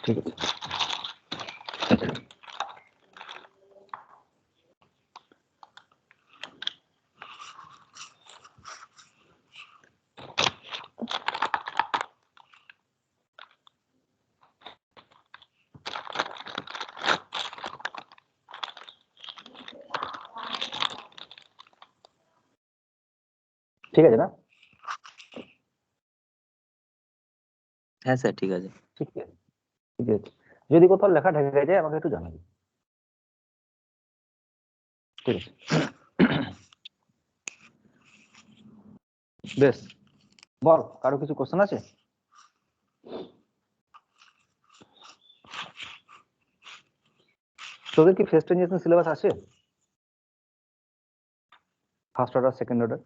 ঠিক আছে। ঠিক আছে না? হ্যাঁ স্যার ঠিক আছে। ঠিক আছে, ঠিক আছে। যদি কোথাও লেখা ঢেকে যায় আমাকে একটু জানাবি। ঠিক আছে, বেশ। বল, কারো কিছু কোশ্চেন আছে? তোদের কি ফার্স্ট ইঞ্জেকশন সিলেবাস আছে? ফার্স্ট অর্ডার, সেকেন্ড অর্ডার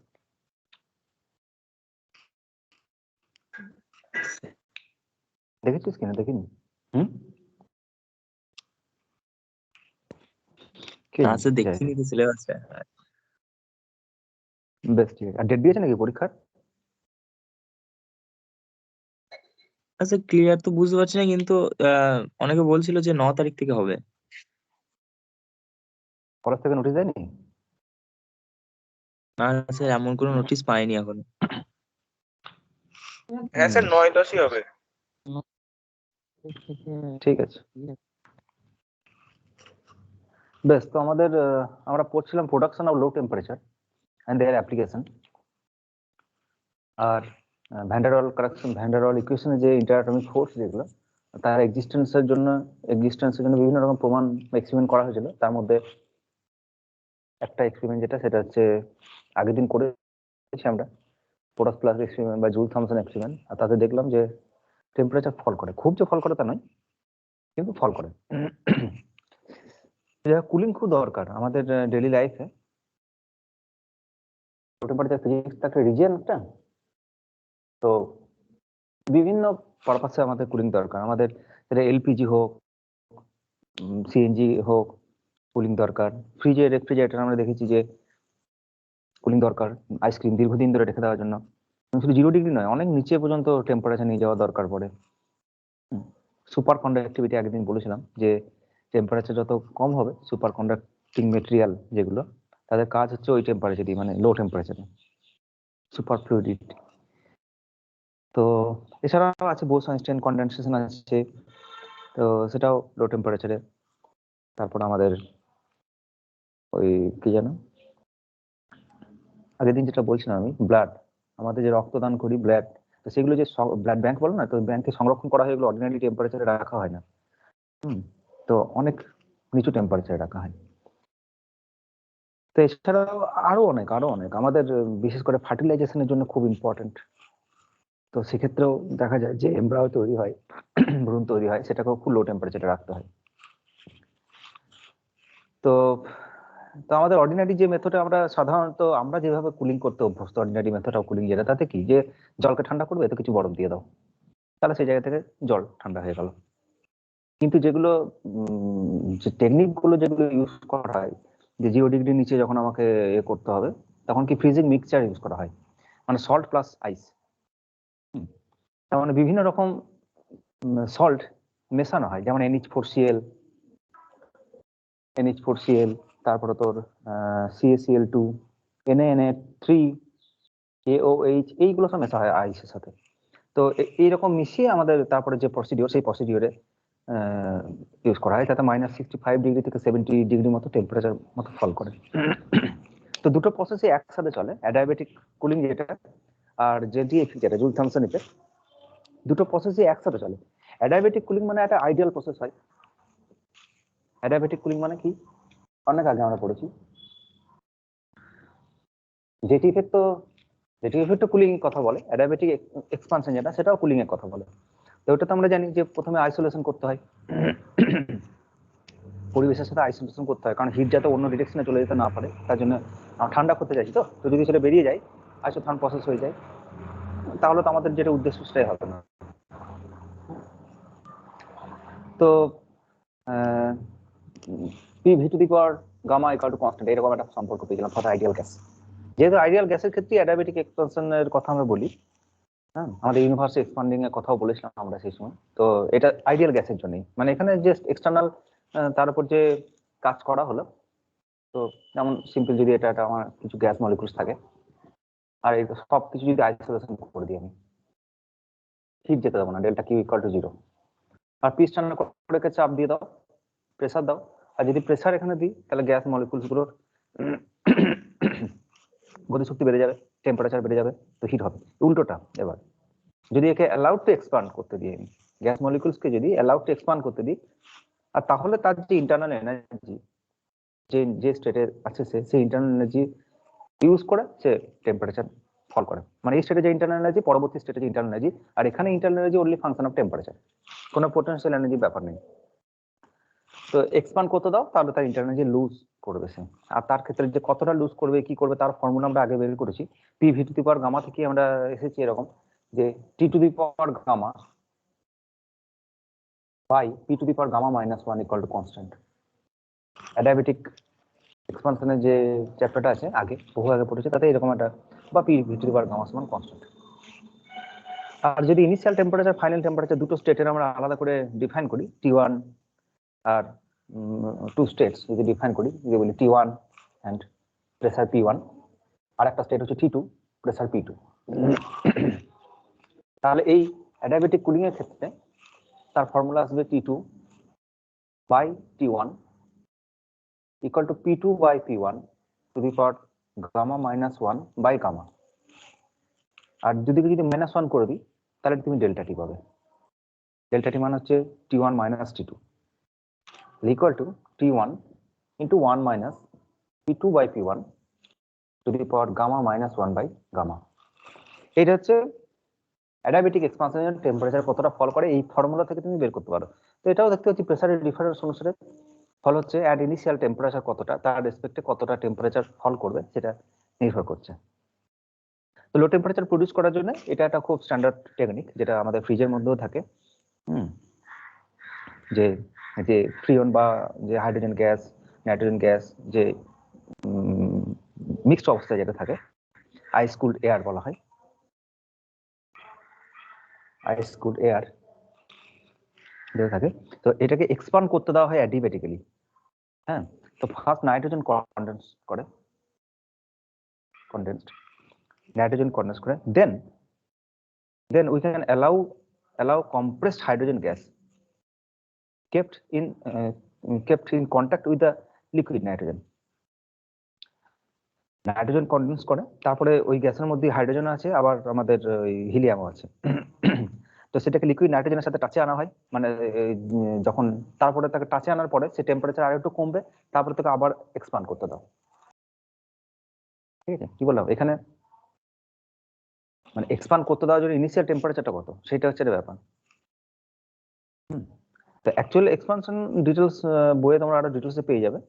দেখেছিস কিনা? দেখিনি। না স্যার দেখিনি তো সিলেবাসটা। বেশ, ঠিক আছে। আর ডেট দিয়েছে নাকি পরীক্ষার? আচ্ছা ক্লিয়ার তো বুঝতে পারছি না, কিন্তু অনেকে বলছিল যে 9 তারিখ থেকে হবে। কলেজ থেকে নোটিশ দেয়নি? না স্যার এমন কোনো নোটিশ পাইনি এখন। হ্যাঁ স্যার 9-10ই হবে। ঠিক আছে, বেশ। তো আমাদের আমরা পড়ছিলাম production of low temperature and their application. আর van der Waal correction, van der Waal ইকুয়েশনে যে ইন্টারঅ্যাটমিক ফোর্স যেগুলো, তার এক্সিস্টেন্সের জন্য বিভিন্ন রকম প্রমাণ এক্সপেরিমেন্ট করা হয়েছিল। তার মধ্যে একটা এক্সপেরিমেন্ট যেটা, সেটা হচ্ছে আগের দিন করেছি আমরা, পোরাস প্লাস এক্সপেরিমেন্ট বা জুল থমসন এক্সপেরিমেন্ট। আর তাতে দেখলাম যে টেম্পারেচার ফল করে, খুব যে ফল করে তা নয়, কিন্তু ফল করে। কুলিং খুব দরকার আমাদের ডেইলি লাইফে। টেম্পারেচার ফিজিক্স একটা রিজিয়ন একটা, তো বিভিন্ন পারপাসে আমাদের কুলিং দরকার। আমাদের সেটা এলপিজি হোক, সিএনজি হোক, কুলিং দরকার। ফ্রিজে, রেফ্রিজারেটর আমরা দেখেছি যে কুলিং দরকার, আইসক্রিম দীর্ঘদিন ধরে রেখে দেওয়ার জন্য। শুধু 0 ডিগ্রি নয়, অনেক নিচে পর্যন্ত টেম্পারেচার নিয়ে যাওয়া দরকার পড়ে। সুপার কন্ডাক্টিভিটি একদিন বলেছিলাম যে টেম্পারেচার যত কম হবে, সুপার কন্ডাক্টিং মেটেরিয়াল যেগুলো, তাদের কাজ হচ্ছে ওই টেম্পারেচারই, মানে লো টেম্পারেচারে, সুপার ফ্লুইডিটি। তো এছাড়াও আছে বোস-আইনস্টাইন কনডেনসেশন আছে, তো সেটাও লো টেম্পারেচারে। তারপর আমাদের ওই কি জানো, আগের দিন যেটা বলছিলাম আমি, ব্লাড, আমাদের যে রক্তদান করি ব্লাড, তো সেগুলো যে ব্লাড ব্যাংক বলো না, তো ব্যাংকে সংরক্ষণ করা হয়, এগুলো অর্ডিনারি টেম্পারেচারে রাখা হয় না। তো অনেক নিচু টেম্পারেচারে রাখা হয়। তো এছাড়াও আরো অনেক আমাদের, বিশেষ করে ফার্টিলাইজেশনের জন্য খুব ইম্পর্টেন্ট। তো সেক্ষেত্রেও দেখা যায় যে এমব্রায়ো তৈরি হয়, ভ্রূণ তৈরি হয়, সেটাকেও খুব লো টেম্পারেচারে রাখতে হয়। তো তো আমাদের অর্ডিনারি যে মেথডে আমরা সাধারণত আমরা যেভাবে কুলিং করতে অভ্যস্ত, অর্ডিনারি মেথড অফ কুলিং যেটা, তাতে কি যে জলকে ঠান্ডা করবে, এতে কিছু বরফ দিয়ে দাও, তাহলে সেই জায়গা থেকে জল ঠান্ডা হয়ে গেল। কিন্তু যেগুলো যে টেকনিক গুলো যেগুলো ইউজ করা হয়, যে 0 ডিগ্রি নিচে যখন আমাকে এ করতে হবে, তখন কি ফ্রিজিং মিক্সচার ইউজ করা হয়, মানে সল্ট প্লাস আইস। তার মানে বিভিন্ন রকম সল্ট মেশানো হয়, যেমন NH4Cl, তারপরে তোর CaCl2, Na3, AOH, এইগুলো সব মেশা হয় আইসের সাথে। তো এইরকম মিশিয়ে আমাদের তারপরে যে প্রসিডিওর, সেই প্রসিডিওরে ইউজ করা হয়, তাতে -65 ডিগ্রি থেকে 70 ডিগ্রি মতো টেম্পারেচার মতো ফল করে। তো দুটো প্রসেসই একসাথে চলে, অ্যাডিয়াবেটিক কুলিং যেটা আর জেডিএফি যেটা, জুল থমসন ইফেক্ট, দুটো প্রসেসই একসাথে চলে। অ্যাডিয়াবেটিক কুলিং মানে একটা আইডিয়াল প্রসেস হয়। অ্যাডিয়াবেটিক কুলিং মানে কি, অনেক আগে আমরা পড়েছি। জেটি ইফেক্ট তো কুলিং এর কথা বলে, অ্যাডিয়াবেটিক এক্সপানশন যেটা, সেটাও কুলিং এর কথা বলে। তো ওটা তো আমরা জানি যে প্রথমে আইসোলেশন করতে হয়, পরিবেশের সাথে আইসোলেশন করতে হয়, কারণ হিট যাতে অন্য ডিরেকশনে চলে যেতে না পারে, তার জন্য ঠান্ডা করতে চাইছি। তো যদি সেটা বেরিয়ে যায়, আইসোথার্ম প্রসেস হয়ে যায়, তাহলে তো আমাদের যেটা উদ্দেশ্য সেটাই হবে না। তো P(V)(gamma = constant, এরকম একটা সম্পর্ক পেয়েছিলাম ফর আইডিয়াল গ্যাস। যেহেতু আইডিয়াল গ্যাসের ক্ষেত্রে অ্যাডিয়াবেটিক এক্সপানশনের কথা আমরা বলি, হ্যাঁ, আমাদের ইউনিভার্স এক্সপান্ডিং এর কথাও বলেছিলাম আমরা সেই সময়। তো এটা আইডিয়াল গ্যাসের জন্যই, মানে এখানে জাস্ট এক্সটার্নাল তার উপর যে কাজ করা হলো। তো যেমন সিম্পল যদি এটা আমার কিছু গ্যাস মলিকুলস থাকে, আর এই সব কিছু যদি আইসোলেশন করে দিই আমি, হিট যেতে দেবো না, ডেল্টা কিউ ইকুয়াল টু 0, আর পিস্টন করে চাপ দিয়ে দাও, প্রেসার দাও, আর যদি প্রেসার এখানে দিই তাহলে গ্যাস মলিকুলস গুলোর গতিশক্তি বেড়ে যাবে, টেম্পারেচার বেড়ে যাবে, তো হিট হবে। উল্টোটা এবার যদি একে অ্যালাউড টু এক্সপান্ড করতে দিই, আমি গ্যাস মলিকুলসকে যদি অ্যালাউড টু এক্সপান্ড করতে দিই, আর তাহলে তার যে ইন্টারনাল এনার্জি যে যে স্টেটে আছে সেই ইন্টারনাল এনার্জি ইউজ করে সে টেম্পারেচার ফল করে। মানে এই স্টেটে যে ইন্টারনাল এনার্জি, পরবর্তী স্টেটে যে ইন্টারনাল এনার্জি, আর এখানে internal energy only function of temperature, কোনো পোটেনশিয়াল এনার্জি ব্যাপার নেই। তো এক্সপান্ড করতে দাও, তাহলে তার ইন্টারনাল এনার্জি লুজ করবে সে। আর তার ক্ষেত্রে যে কতটা লুজ করবে, কি করবে, তার ফর্মুলা আমরা আগে বের করেছি। P V to the power gamma থেকে আমরা এসেছি এরকম যে T to the power gamma by P to the power gamma minus 1 equal to constant. Adiabatic এক্সপানশনের যে চ্যাপ্টারটা আছে আগে, বহু আগে পড়েছে, তাতে এরকম একটা, বা P V to the power gamma সমান কনস্ট্যান্ট। আর যদি ইনিশিয়াল টেম্পারেচার ফাইনাল টেম্পারেচার দুটো স্টেটের আমরা আলাদা করে ডিফাইন করি, T1 আর 2 স্টেটস যদি ডিফাইন করি, যদি বলি T1 অ্যান্ড প্রেসার P1, আর একটা স্টেট হচ্ছে T2 প্রেসার P2, তাহলে এই অ্যাডিয়াবেটিক কুলিং এর ক্ষেত্রে তার ফর্মুলা আসবে T2 by T1 equal to P2 by P1 to the power gamma minus 1 by gamma. আর যদি -1 করে দিই তাহলে তুমি ডেল্টা টি পাবে। ডেল্টা টি মানে হচ্ছে T1 minus T2 equal to T1 into 1 minus P2 by P1 to the power gamma minus 1 by gamma. এটা হচ্ছে অ্যাডিয়াবেটিক এক্সপানশনের টেম্পারেচার কতটা ফল করে, এই ফর্মুলা থেকে তুমি বের করতে পারো। তো এটাও দেখতে হচ্ছে প্রেসারের ডিফারেন্স অনুসারে ফল হচ্ছে, অ্যাট ইনিশিয়াল টেম্পারেচার কতটা, তার রেসপেক্টে কতটা টেম্পারেচার ফল করবে সেটা নির্ভর করছে। তো লো টেম্পারেচার প্রডিউস করার জন্য এটা একটা খুব স্ট্যান্ডার্ড টেকনিক, যেটা আমাদের ফ্রিজের মধ্যেও থাকে। যে যে ফ্রিয়ন বা যে হাইড্রোজেন গ্যাস, নাইট্রোজেন গ্যাস যে মিক্সড অবস্থায় যেটা থাকে, আইস কুলড এয়ার বলা হয়, আইস কুলড এয়ার যেটা থাকে। তো এটাকে এক্সপান্ড করতে দেওয়া হয় অ্যাডিবেটিক্যালি। হ্যাঁ, তো first nitrogen condensed nitrogen condense করে, then we can allow compressed hydrogen gas kept in contact with the liquid nitrogen. Nitrogen condense করে, তারপরে ওই গ্যাসের মধ্যে হাইড্রোজেন আছে, আবার আমাদের হিলিয়ামও আছে। তো সেটাকে লিকুইড নাইট্রোজেনের সাথে টাচে আনা হয়, মানে যখন তারপরে তাকে টাচে আনার পরে সে টেম্পারেচার আর একটু কমবে, তারপরে তাকে আবার এক্সপান্ড করতে দাও। ঠিক আছে, কি বললাম এখানে, মানে এক্সপান্ড করতে দেওয়ার জন্য ইনিশিয়াল টেম্পারেচারটা কত, সেটা হচ্ছে ব্যাপার। তো অ্যাকচুয়াল এক্সপানশন ডিটেলস বইয়ে তোমরা আরো ডিটেলসে পেয়ে যাবে।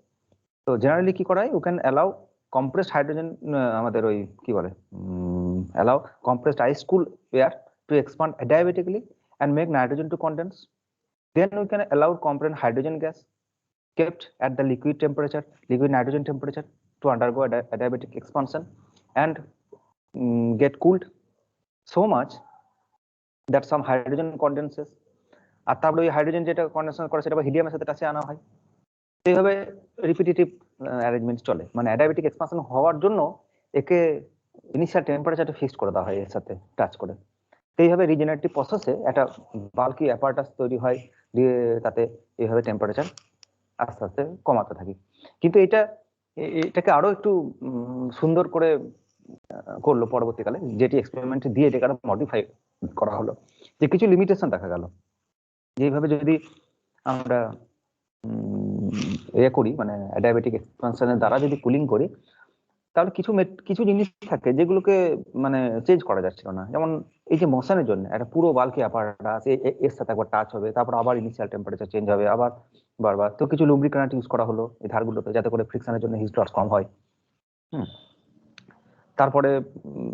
তো জেনারেলি কি করা হয়, you can allow compressed hydrogen, আমাদের ওই কি বলে, allow compressed ice cool air to expand adiabatically and make nitrogen to condense. Then we can allow compressed hydrogen gas kept at the liquid nitrogen temperature to undergo adiabatic expansion and get cooled so much that some hydrogen condenses, আর তারপরে ওই hydrogen যেটা কন্ডেনশন করে সেটা হিলিয়ামের সাথে টাচে আনা হয়। এইভাবে repetitive arrangement চলে, মানে অ্যাডিয়াবেটিক এক্সপানশন হওয়ার জন্য একে ইনিশিয়াল টেম্পারেচারটা ফিক্সড করে দেওয়া হয় এর সাথে টাচ করে। এইভাবে রিজেনারেটিভ প্রসেসে একটা বাল্কি অ্যাপারেটাস তৈরি হয়, দিয়ে তাতে এইভাবে টেম্পারেচার আস্তে আস্তে কমাতে থাকি। কিন্তু এটাকে আরো একটু সুন্দর করে করলো পরবর্তীকালে, যেটি এক্সপেরিমেন্ট দিয়ে এটাকে আরো মডিফাই করা হলো, যে কিছু লিমিটেশন দেখা গেল। যেভাবে যদি আমরা করি, মানে অ্যাডিয়াবেটিক এক্সপানশনের দ্বারা যদি কুলিং করি, তাহলে কিছু জিনিস থাকে যেগুলোকে মানে চেঞ্জ করা যাচ্ছিল না। যেমন এই যে মোশনের জন্য একটা পুরো বাল্কি অ্যাপারেটাস এর সাথে একবার টাচ হবে, তারপর আবার ইনিশিয়াল টেম্পারেচার চেঞ্জ হবে আবার বারবার। তো কিছু লুব্রিকেন্ট ইউজ করা হলো এই ধারগুলোতে, যাতে করে ফ্রিকশনের জন্য হিট লস কম হয়। তারপরে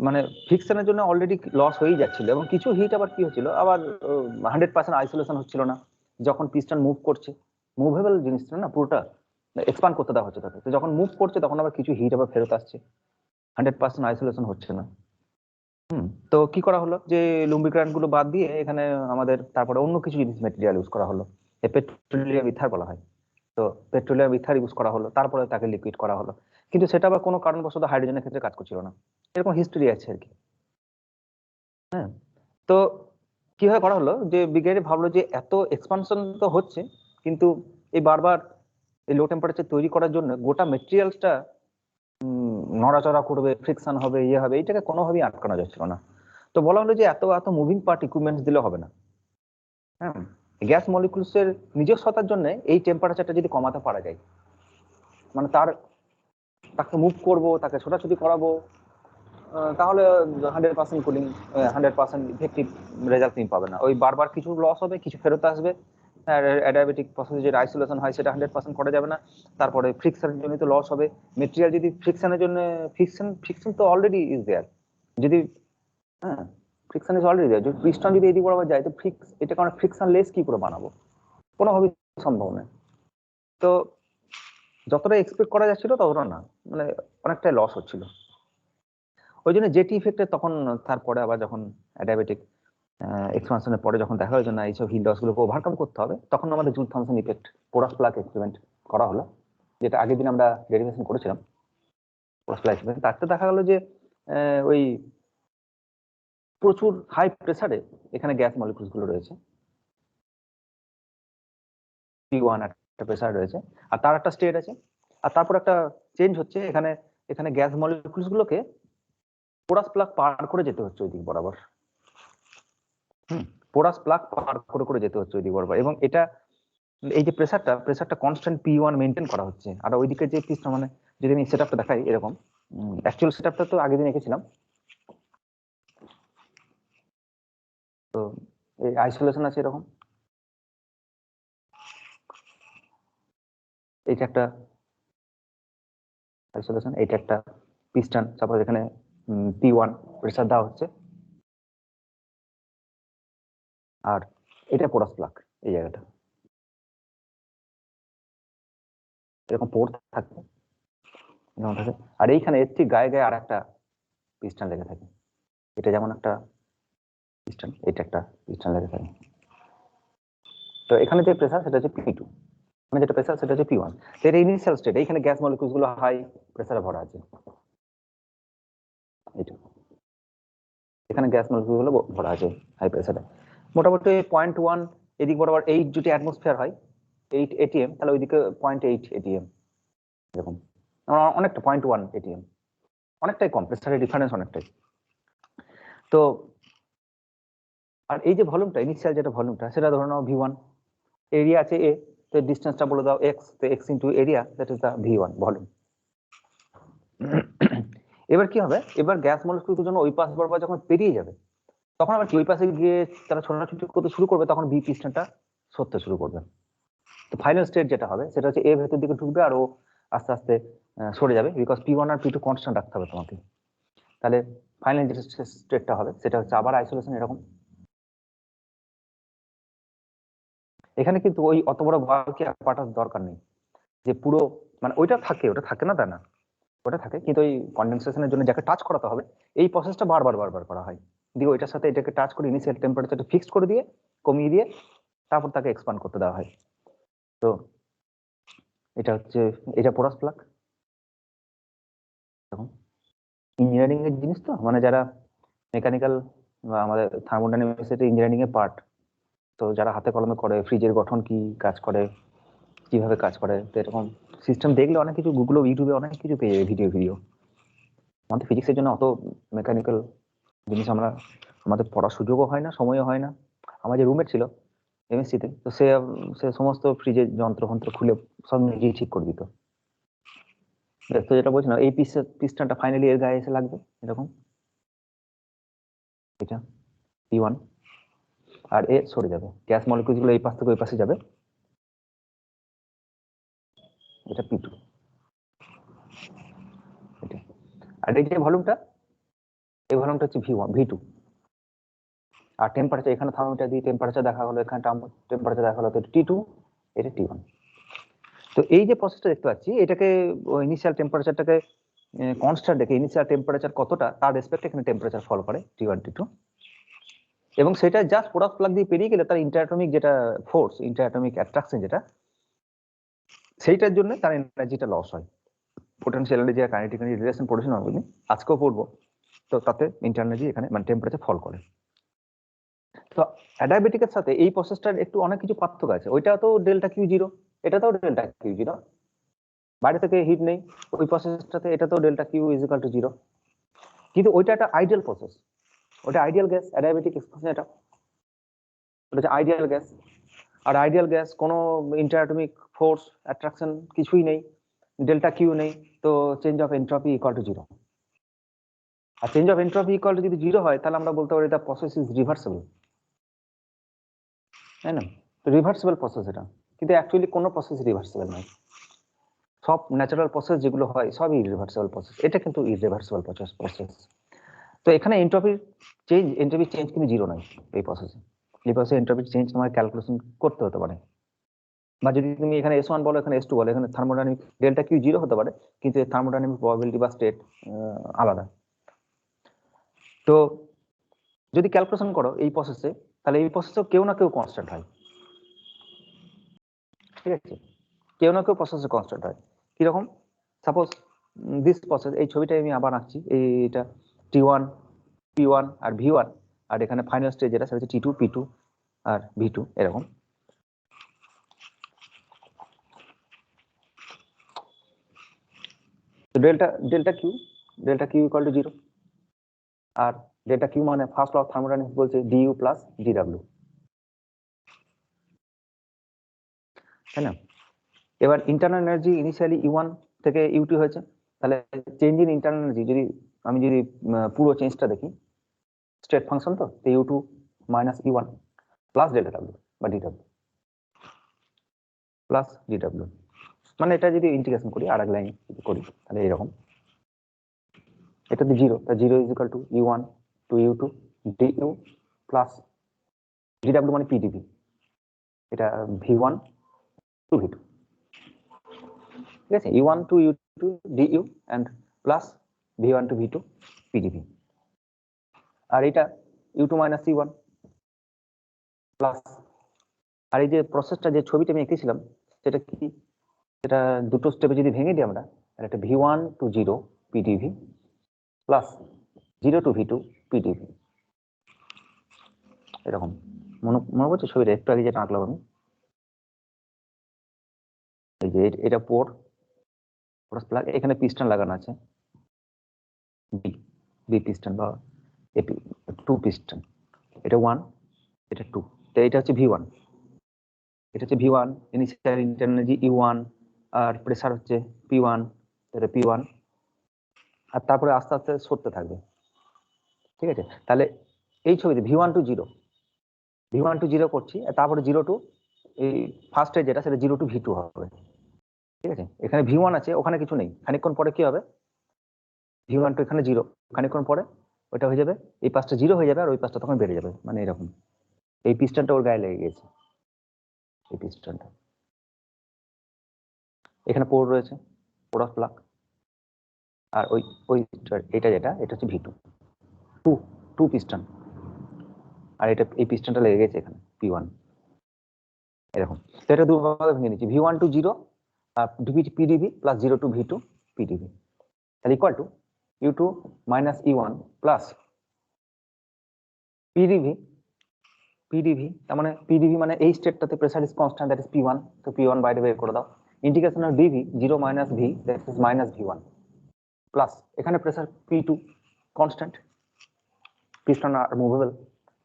মানে ফ্রিকশনের জন্য অলরেডি লস হয়েই যাচ্ছিল, এবং কিছু হিট আবার কি হচ্ছিল, আবার 100% আইসোলেশন হচ্ছিল না। যখন পিস্টন মুভ করছে, মুভেবল জিনিসটা না, পুরোটা এক্সপান্ড করতে দেওয়া হচ্ছে তাকে, তো যখন মুভ করছে তখন আবার কিছু হিট আবার ফেরত আসছে, 100% আইসোলেশন হচ্ছে না। তো কি করা হলো যে লুম্বিক্রান্ট গুলো বাদ দিয়ে এখানে আমাদের তারপরে অন্য কিছু জিনিস মেটেরিয়াল ইউজ করা হলো, পেট্রোলিয়াম ইথার বলা হয়। তো পেট্রোলিয়াম ইথার ইউজ করা হলো, তারপরে তাকে লিকুইড করা হলো, কিন্তু সেটা আবার কোনো কারণবশত হাইড্রোজেনের ক্ষেত্রে কাজ করছিল না। এরকম হিস্ট্রি আছে আর কি। হ্যাঁ, তো কিভাবে করা হলো যে বিজ্ঞানী ভাবলো যে এত এক্সপানশন তো হচ্ছে, কিন্তু এই বারবার এই লো টেম্পারেচার তৈরি করার জন্য গোটা মেটেরিয়ালসটা নড়াচড়া করবে, ফ্রিকশন হবে, ইয়ে হবে, এইটাকে কোনোভাবেই আটকানো যাচ্ছিল না। তো বলা হলো যে এত এত মুভিং পার্ট ইকুইপমেন্টস দিলে হবে না। হ্যাঁ, গ্যাস মলিকুলস এর নিজস্বতার জন্য এই টেম্পারেচারটা যদি কমাতে পারা যায়, মানে তাকে মুভ করবো, তাকে ছোটাছুটি করাবো, তাহলে 100% কুলিং, 100% ইফেক্টিভ রেজাল্ট তুমি পাবে না। ওই বারবার কিছু লস হবে, কিছু ফেরত আসবে। অ্যাডায়াবেটিক প্রসেসে যেটা আইসোলেশন হয় সেটা 100% করা যাবে না। তারপরে ফ্রিকশনের জন্য তো লস হবে। মেটেরিয়াল যদি ফ্রিকশনের জন্য, ফ্রিকশন তো অলরেডি ইজ দেয়ার। যদি হ্যাঁ, ফ্রিকশন ইজ অলরেডি দেয়ার, যদি পিস্টন যদি এদিকে বরাবর যায় তো এটা কারণ ফ্রিকশন লেস কি করে বানাবো, কোনোভাবেই সম্ভব নয়। তো যতটা এক্সপেক্ট করা যাচ্ছিল ততটা না, মানে অনেকটাই লস হচ্ছিল। ওই জন্য জেটি ইফেক্টে তখন তারপরে আবার যখন অ্যাডায়াবেটিক এক্সপানশনের পরে যখন দেখা হয়েছে না এইসব হিল লস গুলোকে ওভারকাম করতে হবে, তখন আমাদের joule Thomson effect porous plug experiment করা হলো, যেটা আগের দিন আমরা ডেরিভেশন করেছিলাম। পোরাস প্লাগ এক্সপেরিমেন্ট, তাতে দেখা গেল যে ওই প্রচুর হাই প্রেসারে এখানে গ্যাস মলিকুলস গুলো রয়েছে, P1 একটা প্রেসার রয়েছে, আর তার একটা স্টেট আছে, আর তারপর একটা চেঞ্জ হচ্ছে এখানে। এখানে গ্যাস মলিকুলস গুলোকে পোরাস প্লাগ পার করে যেতে হচ্ছে ওই দিক বরাবর। পোরাস প্লাগ পার করে করে যেতে হচ্ছে ওই দিক বরাবর, এবং এটা এই যে প্রেসারটা কনস্ট্যান্ট P1 মেনটেন করা হচ্ছে। আর ওইদিকে যে পিস্টন, মানে যদি আমি সেটআপটা দেখাই এরকম, অ্যাকচুয়াল সেটআপটা তো আগের দিন এঁকেছিলাম। তো এই আইসোলেশন আছে এরকম, এইটা একটা আইসোলেশন, এইটা একটা পিস্টন, সাপোজ এখানে P1 প্রেসার দেওয়া হচ্ছে, আর এটা পোরাস প্লাগ এই জায়গাটা এরকম পোর থাকে যেমন থাকে। আর এইখানে এর ঠিক গায়ে গায়ে আর একটা পিস্টন লেগে থাকে, এটা যেমন একটা পিস্টন, এটা একটা পিস্টন লেগে থাকে। তো এখানে যে প্রেসার সেটা হচ্ছে P2, মানে যেটা প্রেসার সেটা হচ্ছে P1। এর ইনিশিয়াল স্টেট, এইখানে গ্যাস মলিকুলস গুলো হাই প্রেসারে ভরা আছে, এটা এখানে গ্যাস মলিকুল গুলো ভরা আছে হাই প্রেসারে। মোটামুটি 0.1 এদিক বরাবর 8 যদি অ্যাটমসফিয়ার হয়, 8 ATM, তাহলে ওইদিকে 0.8 ATM এরকম, অনেকটা 0.1 ATM, অনেকটাই কম, প্রেসারের ডিফারেন্স অনেকটাই। তো আর এই যে ভলিউমটা, ইনিশিয়াল যেটা ভলিউমটা, সেটা ধরে নাও V1, এরিয়া আছে A, তো ডিস্টেন্সটা বলে দাও x, তো x into area, that is the V1 volume. এবার কি হবে, এবার গ্যাস মলিকুলগুলোর জন্য ওই পাশ বরাবর যখন পেরিয়ে যাবে, তখন আবার কি ওই পাশে গিয়ে তারা ছোটাছুটি করতে শুরু করবে, তখন বি পিস্টনটা সরতে শুরু করবে। তো ফাইনাল স্টেট যেটা হবে সেটা হচ্ছে এ ভেতর দিকে ঢুকবে আর ও আস্তে আস্তে সরে যাবে, because P1 R P2 constant রাখতে হবে তোমাকে। তাহলে ফাইনাল যে স্টেটটা হবে সেটা হচ্ছে আবার আইসোলেশন এরকম। এখানে কিন্তু ওই অত বড় বাল্কি অ্যাপারেটাস দরকার নেই যে পুরো, মানে ওটা থাকে না তা না, ওটা থাকে, কিন্তু ওই কনডেনসেশনের জন্য যাকে টাচ করাতে হবে এই প্রসেসটা বারবার বারবার করা হয়, দিয়ে ওইটার সাথে এটাকে টাচ করে ইনিশিয়াল টেম্পারেচারটা ফিক্সড করে দিয়ে কমিয়ে দিয়ে তারপর তাকে এক্সপান্ড করতে দেওয়া হয়। তো এটা হচ্ছে, এটা পোরাস প্লাগ। ইঞ্জিনিয়ারিং এর জিনিস তো, মানে যারা মেকানিক্যাল বা আমাদের থার্মোডাইনামিক্স এর ইঞ্জিনিয়ারিং এর পার্ট, তো যারা হাতে কলমে করে ফ্রিজের গঠন কি কাজ করে, কিভাবে কাজ করে, তো এরকম সিস্টেম দেখলে অনেক কিছু গুগল ইউটিউবে অনেক কিছু পেয়ে যাবে, ভিডিও। আমাদের ফিজিক্সের জন্য অত মেকানিক্যাল জিনিস আমাদের পড়ার সুযোগও হয় না, সময়ও হয় না। আমার যে রুমমেট ছিল এমএসসি তে, তো সে সে সমস্ত ফ্রিজের যন্ত্র খুলে সব নিজেই ঠিক করে দিত। তো যেটা বলছিলাম, এই পিস্টনটা ফাইনালি এর গায়ে এসে লাগবে এরকম, এটা P1, আর এ সরে যাবে, গ্যাস মলিকুল গুলো এই পাশ থেকে ওই পাশে যাবে, এটা P2, এটা। আর এই যে ভলিউমটা, এই ভলিউমটা হচ্ছে V2। আর টেম্পারেচার, এখানে থার্মোমিটার দিয়ে টেম্পারেচার দেখা হলো, এখানে টেম্পারেচার দেখা হলো, তো T2, এটা T1। তো এই যে প্রসেসটা দেখতে পাচ্ছি, এটাকে ইনিশিয়াল টেম্পারেচারটাকে কনস্ট্যান্ট রেখে ইনিশিয়াল টেম্পারেচার কতটা তার রেসপেক্টে এখানে টেম্পারেচার ফলো করে T1 T2, এবং সেটা জাস্ট প্রোডাক্ট প্লাগ দিয়ে পেরিয়ে গেলে তার ইন্টারঅ্যাটমিক যেটা ফোর্স, ইন্টারঅ্যাটমিক অ্যাট্রাকশন যেটা, সেইটার জন্য তার এনার্জিটা লস হয়। পোটেনশিয়াল এনার্জি আর কাইনেটিক এনার্জি রিলেশন পড়েছি না আমি, আজকেও পড়বো। তো তাতে ইন্টারনাল এনার্জি এখানে মানে টেম্পারেচার ফল করে। তো অ্যাডিয়াবেটিকের সাথে এই প্রসেসটার একটু অনেক কিছু পার্থক্য আছে। ওইটা তো ডেল্টা কিউ জিরো, এটাতেও ডেল্টা কিউ জিরো, বাইরে থেকে হিট নেই ওই প্রসেসটাতে, এটাতেও delta Q is equal to zero. কিন্তু ওইটা একটা আইডিয়াল প্রসেস, ওটা আইডিয়াল গ্যাস, অ্যাডিয়াবেটিক এক্সপ্রেশন এটা, ওটা হচ্ছে আইডিয়াল গ্যাস। আর আইডিয়াল গ্যাস কোনো ইন্টারঅ্যাটমিক ফোর্স অ্যাট্রাকশন কিছুই নেই, ডেল্টা কিউ নেই, তো change of entropy equal to zero. আর change of entropy equal to যদি জিরো হয় তাহলে আমরা বলতে পারি এটা প্রসেস ইজ রিভার্সেবল, তাই না? তো রিভার্সেবল প্রসেস এটা, কিন্তু অ্যাকচুয়ালি কোনো প্রসেস রিভার্সেবল নয়। সব ন্যাচারাল প্রসেস যেগুলো হয় সবই ইরিভার্সেবল প্রসেস, এটা কিন্তু ইরিভার্সেবল প্রসেস। তো এখানে এন্ট্রপির চেঞ্জ কিন্তু জিরো নয় এই প্রসেসে। এই প্রসেসে এন্ট্রপির চেঞ্জ তোমার ক্যালকুলেশন করতে হতে পারে, বা যদি তুমি এখানে S1 বলো এখানে S2 বলো, এখানে থার্মোডাইনামিক ডেল্টা কিউ জিরো হতে পারে, কিন্তু এই থার্মোডাইনামিক প্রবাবিলিটি বা স্টেট আলাদা। তো যদি ক্যালকুলেশন করো এই প্রসেসে, তাহলে এই প্রসেসেও কেউ না কেউ কনস্ট্যান্ট হয়, ঠিক আছে? কেউ না কেউ প্রসেসে কনস্ট্যান্ট হয়। কিরকম? সাপোজ দিস প্রসেস, এই ছবিটা আমি আবার আঁকছি, এইটা T1 P1 আর V1, আর এখানে ফাইনাল স্টেজ যেটা সেটা হচ্ছে T2 P2 আর V2 এরকম। তো delta Q equal to zero, আর ডেল্টা কিউ মানে ফার্স্ট ল অফ থার্মোডাইনামিক্স বলছে du প্লাস dw, তাই না? এবার ইন্টারনাল এনার্জি ইনিশিয়ালি U1 থেকে U2 হয়েছে, তাহলে চেঞ্জ ইন ইন্টারনাল এনার্জি যদি আমি পুরো চেঞ্জটা দেখি, স্টেট ফাংশন তো U2 minus U1 plus delta W বা dw প্লাস dw, মানে এটা যদি ইন্টিগ্রেশন করি আর এক লাইন করি তাহলে এরকম, এটা তো জিরো, তা zero is equal to U1 to U2 du plus dw মানে pdv, এটা V1 টু V2, ঠিক আছে? U1 to U2 du and plus V1 to V2 pdv, আর এটা U2 মাইনাস C1 প্লাস, আর এই যে প্রসেসটা যে ছবিটা আমি এঁকেছিলাম সেটা কি, সেটা দুটো স্টেপে যদি ভেঙে দিই আমরা, একটা V1 to 0 pdv plus 0 to V2 pdv, এরকম। মনে করছে ছবিটা একটু আগে যেটা আঁকলাম আমি, এই যে এটা পোর প্লাগ, এখানে পিস্টন লাগানো আছে বি পিস্টন বা এপি, টু পিস্টন, এটা 1 এটা 2, তো এটা হচ্ছে V1, এটা হচ্ছে V1 initial internal energy U1, আর প্রেসার হচ্ছে P1, এটা P1, আর তারপরে আস্তে আস্তে সরতে থাকবে, ঠিক আছে? তাহলে এই ছবিতে V1 টু 0 করছি, আর তারপরে 0 টু এই ফার্স্টে যেটা সেটা 0 টু V2 হবে, ঠিক আছে? এখানে V1 আছে, ওখানে কিছু নেই, খানিকক্ষণ পরে কি হবে, V1 টু এখানে 0, খানিকক্ষণ পরে ওটা হয়ে যাবে, এই পাশটা 0 হয়ে যাবে আর ওই পাশটা তখন বেড়ে যাবে, মানে এরকম। এই পিস্টনটা ওর গায়ে লেগে গেছে, এই পিস্টনটা এখানে পোর রয়েছে, পোর অফ প্লাগ, আর ওই ওই এটা যেটা এটা হচ্ছে V2 টু টু পিস্টন, আর এটা এই পিস্টনটা লেগে গেছে এখানে P1, এরকম। তো এটা দুভাবে ভেঙে নিচ্ছি, V1 টু 0 আর pdv plus 0 to V2 pdv, তাহলে equal to U2 minus E1 plus pdv, তার মানে pdv মানে এই স্টেটটাতে pressure is constant, that is P1, তো P1 বাইরে বের করে দাও, integration of dv 0 minus v, that is minus V1 plus এখানে প্রেসার P2 কনস্ট্যান্ট, পিস্টন আর মুভেবল,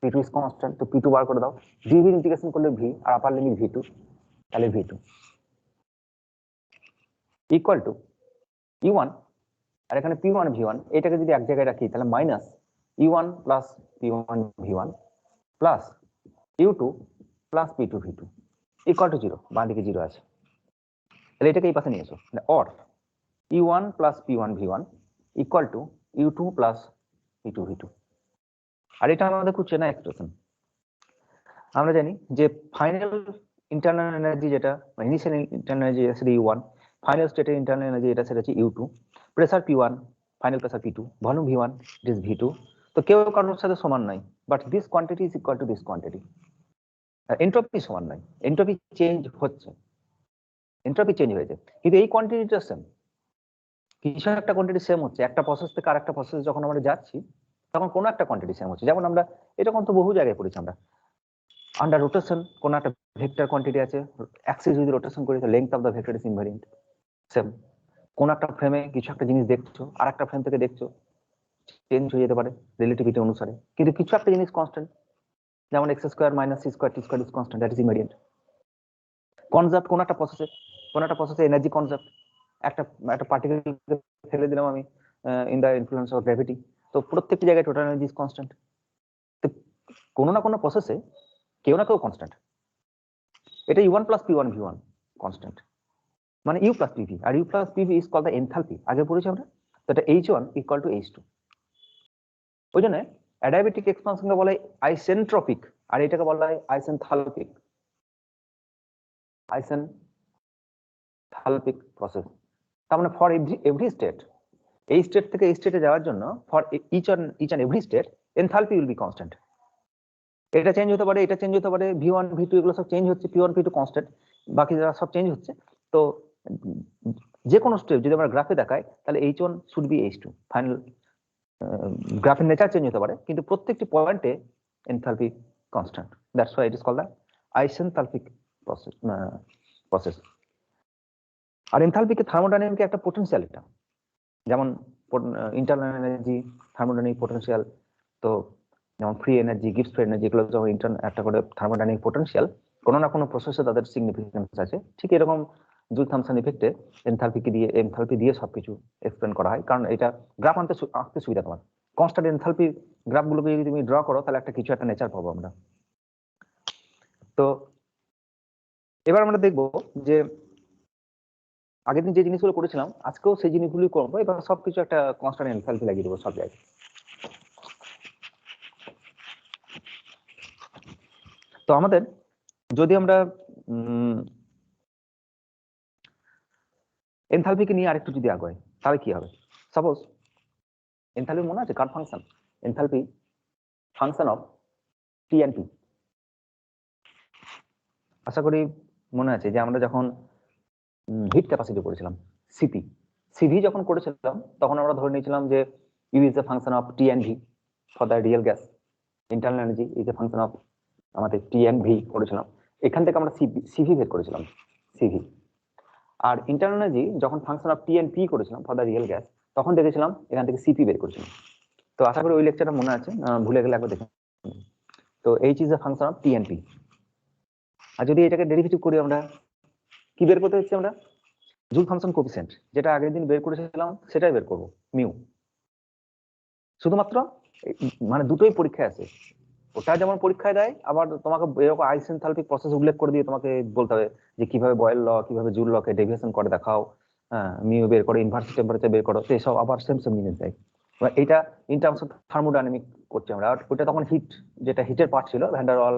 P2 ইজ কনস্ট্যান্ট, তো P2 বার করে দাও, dv ইন্টিগ্রেশন করলে v আর আপার লিমিট V2, তাহলে V2 ইকুয়াল টু U1, আর এখানে P1 V1, এটাকে যদি এক জায়গায় রাখি তাহলে minus U1 plus P1 V1 plus U2 plus P2 V2 equal to 0, বাঁ দিকে 0 আছে, তাহলে এটাকে এই পাশে নিয়ে এসো, or U1 plus P1 V1 equal to U2 plus P2 V2, আর এটা আমাদের খুব চেনা এক্সপ্রেশন। আমরা জানি যে ফাইনাল ইন্টারনাল এনার্জি যেটা ইনিশিয়াল ইন্টারনাল এনার্জি সেটা U1, ফাইনাল স্টেটের ইন্টারনাল এনার্জি এটা সেটা হচ্ছে U2, pressure P1, final pressure P2, volume V1, it is V2। তো কেউ কারোর সাথে সমান নয়, but this quantity is equal to this quantity. Entropy সমান নয়, এন্ট্রপি চেঞ্জ হচ্ছে, এন্ট্রপি চেঞ্জ হয়েছে, কিন্তু এই কোয়ান্টিটিটা সেম। কিছু একটা কোয়ান্টিটি সেম হচ্ছে, একটা প্রসেস থেকে আরেকটা প্রসেস যখন আমরা যাচ্ছি তখন কোনো একটা কোয়ান্টিটি সেম হচ্ছে। যেমন আমরা এরকম তো বহু জায়গায় পড়েছি আমরা, আন্ডার রোটেশন কোন একটা ভেক্টর কোয়ান্টিটি আছে, অ্যাক্সিস যদি রোটেশন করি তো length of the vector is invariant, same. কোন একটা ফ্রেমে কিছু একটা জিনিস দেখছো, আর একটা ফ্রেম থেকে দেখছো, চেঞ্জ হয়ে যেতে পারে রিলেটিভিটি অনুসারে, কিন্তু কিছু একটা জিনিস কনস্ট্যান্ট, যেমন x square minus c square t square is constant, that is invariant. Conserve কোন একটা প্রসেসে এনার্জি কনজার্ভ, একটা একটা পার্টিকেলকে ফেলে দিলাম আমি in the influence of gravity, তো প্রত্যেকটি জায়গায় টোটাল এনার্জি ইজ কনস্ট্যান্ট। তো কোনো না কোনো প্রসেসে কেউ না কেউ কনস্ট্যান্ট। এটা U1 plus P1 V1 constant, মানে U প্লাস PV, আর U plus PV is called the enthalpy, আগে পড়েছি আমরা। তো এটা H1 ইকুয়াল টু H2। ওই জন্য অ্যাডিয়াবেটিক এক্সপানশনকে বলা হয় আইসেন্ট্রপিক, আর এটাকে বলা হয় আইসেনথালপিক, আইসেনথালপিক প্রসেস। তার মানে ফর এভরি স্টেট, এই স্টেট থেকে এই স্টেটে যাওয়ার জন্য for each and every state enthalpy will be constant. এটা চেঞ্জ হতে পারে, এটা চেঞ্জ হতে পারে, V1 V2 এগুলো সব চেঞ্জ হচ্ছে, P1 P2 কনস্ট্যান্ট, বাকি যারা সব চেঞ্জ হচ্ছে। তো যে কোনো স্টেপ যদি আমরা গ্রাফে দেখাই তাহলে H1 should be H2 final. গ্রাফের নেচার চেঞ্জ হতে পারে কিন্তু প্রত্যেকটি পয়েন্টে enthalpy constant, that's why it is called the isenthalpic process. আর এনথালপিকে থার্মোডাইনামিকে একটা পোটেনশিয়াল, এটা যেমন ইন্টারনাল এনার্জি, থার্মোডাইনামিক পোটেনশিয়াল, তো যেমন free energy, gives free energy, এগুলো যখন একটা করে থার্মোডাইনামিক পোটেনশিয়াল, কোনো না কোনো প্রসেসে তাদের সিগনিফিকেন্স আছে। ঠিক এরকম জুল থমসন ইফেক্টে এনথালপি দিয়ে সবকিছু এক্সপ্লেন করা হয়, কারণ এটা গ্রাফ আঁকতে সুবিধা। তোমার কনস্ট্যান্ট এনথালপি গ্রাফগুলোকে যদি তুমি ড্র করো তাহলে একটা কিছু একটা নেচার পাবো আমরা। তো এবার আমরা দেখবো যে আগের দিন যে জিনিসগুলো করেছিলাম আজকেও সেই জিনিসগুলো করবো, এবার সবকিছু একটা কনস্ট্যান্ট এনথালপি লাগিয়ে দেবো সব জায়গায়। তো আমাদের যদি আমরা এনথালপিকে নিয়ে আরেকটু যদি আগাই তাহলে কি হবে? সাপোজ এনথালপি মনে আছে কার function? Enthalpy function of T and P. আশা করি মনে আছে যে আমরা যখন হিট ক্যাপাসিটি করেছিলাম সিভি যখন করেছিলাম তখন আমরা ধরে নিয়েছিলাম যে U is the function of T and V for the real gas, internal energy is the function of আমাদের টি এন্ড ভি করেছিলাম। এখান থেকে আমরা সিভি বের করেছিলাম, সিভি। আর ইন্টারনাল এনার্জি যখন function of T and P করেছিলাম ফর দ্য রিয়েল গ্যাস, তখন দেখেছিলাম এখান থেকে সিপি বের করেছিলাম। তো আশা করি ওই লেকচারটা মনে আছে, ভুলে গেলে একবার দেখুন। তো H is the function of T and P. আর যদি এটাকে ডেরিভেটিভ করি আমরা কি বের করতে হচ্ছে? আমরা জুল থমসন কোএফিসিয়েন্ট যেটা আগের দিন বের করেছিলাম সেটাই বের করব, মিউ। শুধুমাত্র মানে দুটোই পরীক্ষায় আছে, ওটা যেমন পরীক্ষায় দেয়, আবার তোমাকে এরকম আইসেনথালপিক প্রসেস উল্লেখ করে দিয়ে তোমাকে বলতে হবে যে কিভাবে বয়েল ল, কিভাবে জুল লকে ডেভিয়েশন করে দেখাও, মিউ বের করো, ইনভার্স টেম্পারেচার বের করো, তো এসব আবার সেম জিনিস দেয়। এটা ইন টার্মস অফ থার্মোডাইনামিক করছি আমরা, আর ওটা তখন হিট, যেটা হিটের পার্ট ছিল ভ্যান্ডার ওয়াল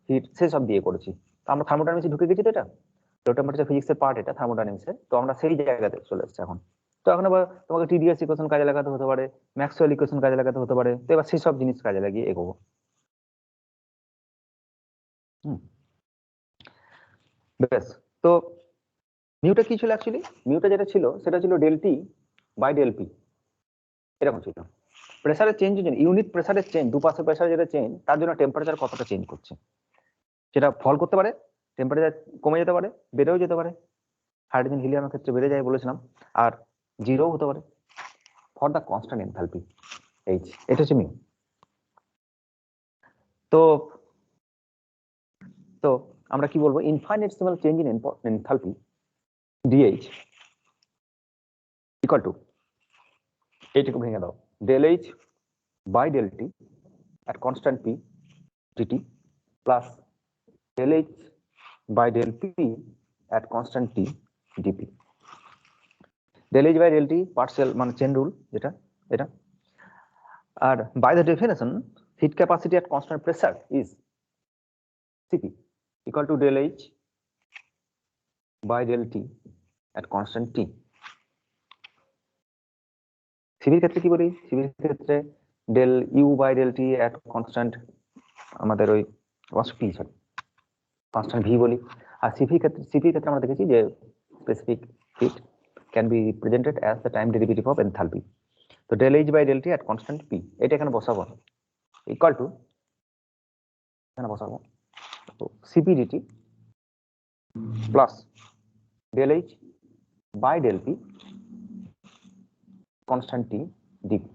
হিট, সেসব দিয়ে করেছি। তো আমরা থার্মোডাইনামিক্সে ঢুকে গেছি, তো এটা লো টেম্পারেচার ফিজিক্সের পার্ট, এটা থার্মোডাইনামিক্সের। তো আমরা সেই জায়গাতে চলে এসেছি এখন। তো এখন আবার তোমাকে টিডিএস ইকুয়েশন কাজে লাগাতে হতে পারে, ম্যাক্সওয়েল ইকুয়েশন কাজে লাগাতে হতে পারে, তো এবার সেসব জিনিস কাজে লাগিয়ে এগোবো। বেশ, তো মিউটা কি ছিল অ্যাকচুয়ালি? মিউটা যেটা ছিল সেটা ছিল del T by del P, এরকম ছিল। প্রেসারের চেঞ্জ, ইউনিট প্রেসারের চেঞ্জ, দুপাশে প্রেসার যেটা চেঞ্জ, তার জন্য টেম্পারেচার কতটা চেঞ্জ করছে সেটা ফল করতে পারে, টেম্পারেচার কমে যেতে পারে, বেড়েও যেতে পারে। হাইড্রোজেন হিলিয়ামের ক্ষেত্রে বেড়ে যায় বলেছিলাম, আর জিরো হতে পারে for the constant enthalpy H. এটা হচ্ছে মিউ। তো তো আমরা কি বলবো? Infinitesimal change in enthalpy dH equal to, এইটুকু ভেঙে দাও, del H by del T at constant p dt plus del h by del p at constant t dp. del h by del t partial মানে chain rule যেটা, এটা। আর by the definition heat capacity at constant pressure is cp equal to del h by del t at constant t। সিভির ক্ষেত্রে কি বলি, সিভির ক্ষেত্রে del U by del T at constant আমাদের ওই পি সরি কনস্ট্যান্ট ভি বলি। আর সিভির ক্ষেত্রে আমরা দেখেছি যে specific heat can be represented as the time derivative of enthalpy. তো del H by del T at constant P, এটা এখানে বসাবো ইকুয়াল টু, এখানে বসাবো Cp dT plus del H by del P constant T dP.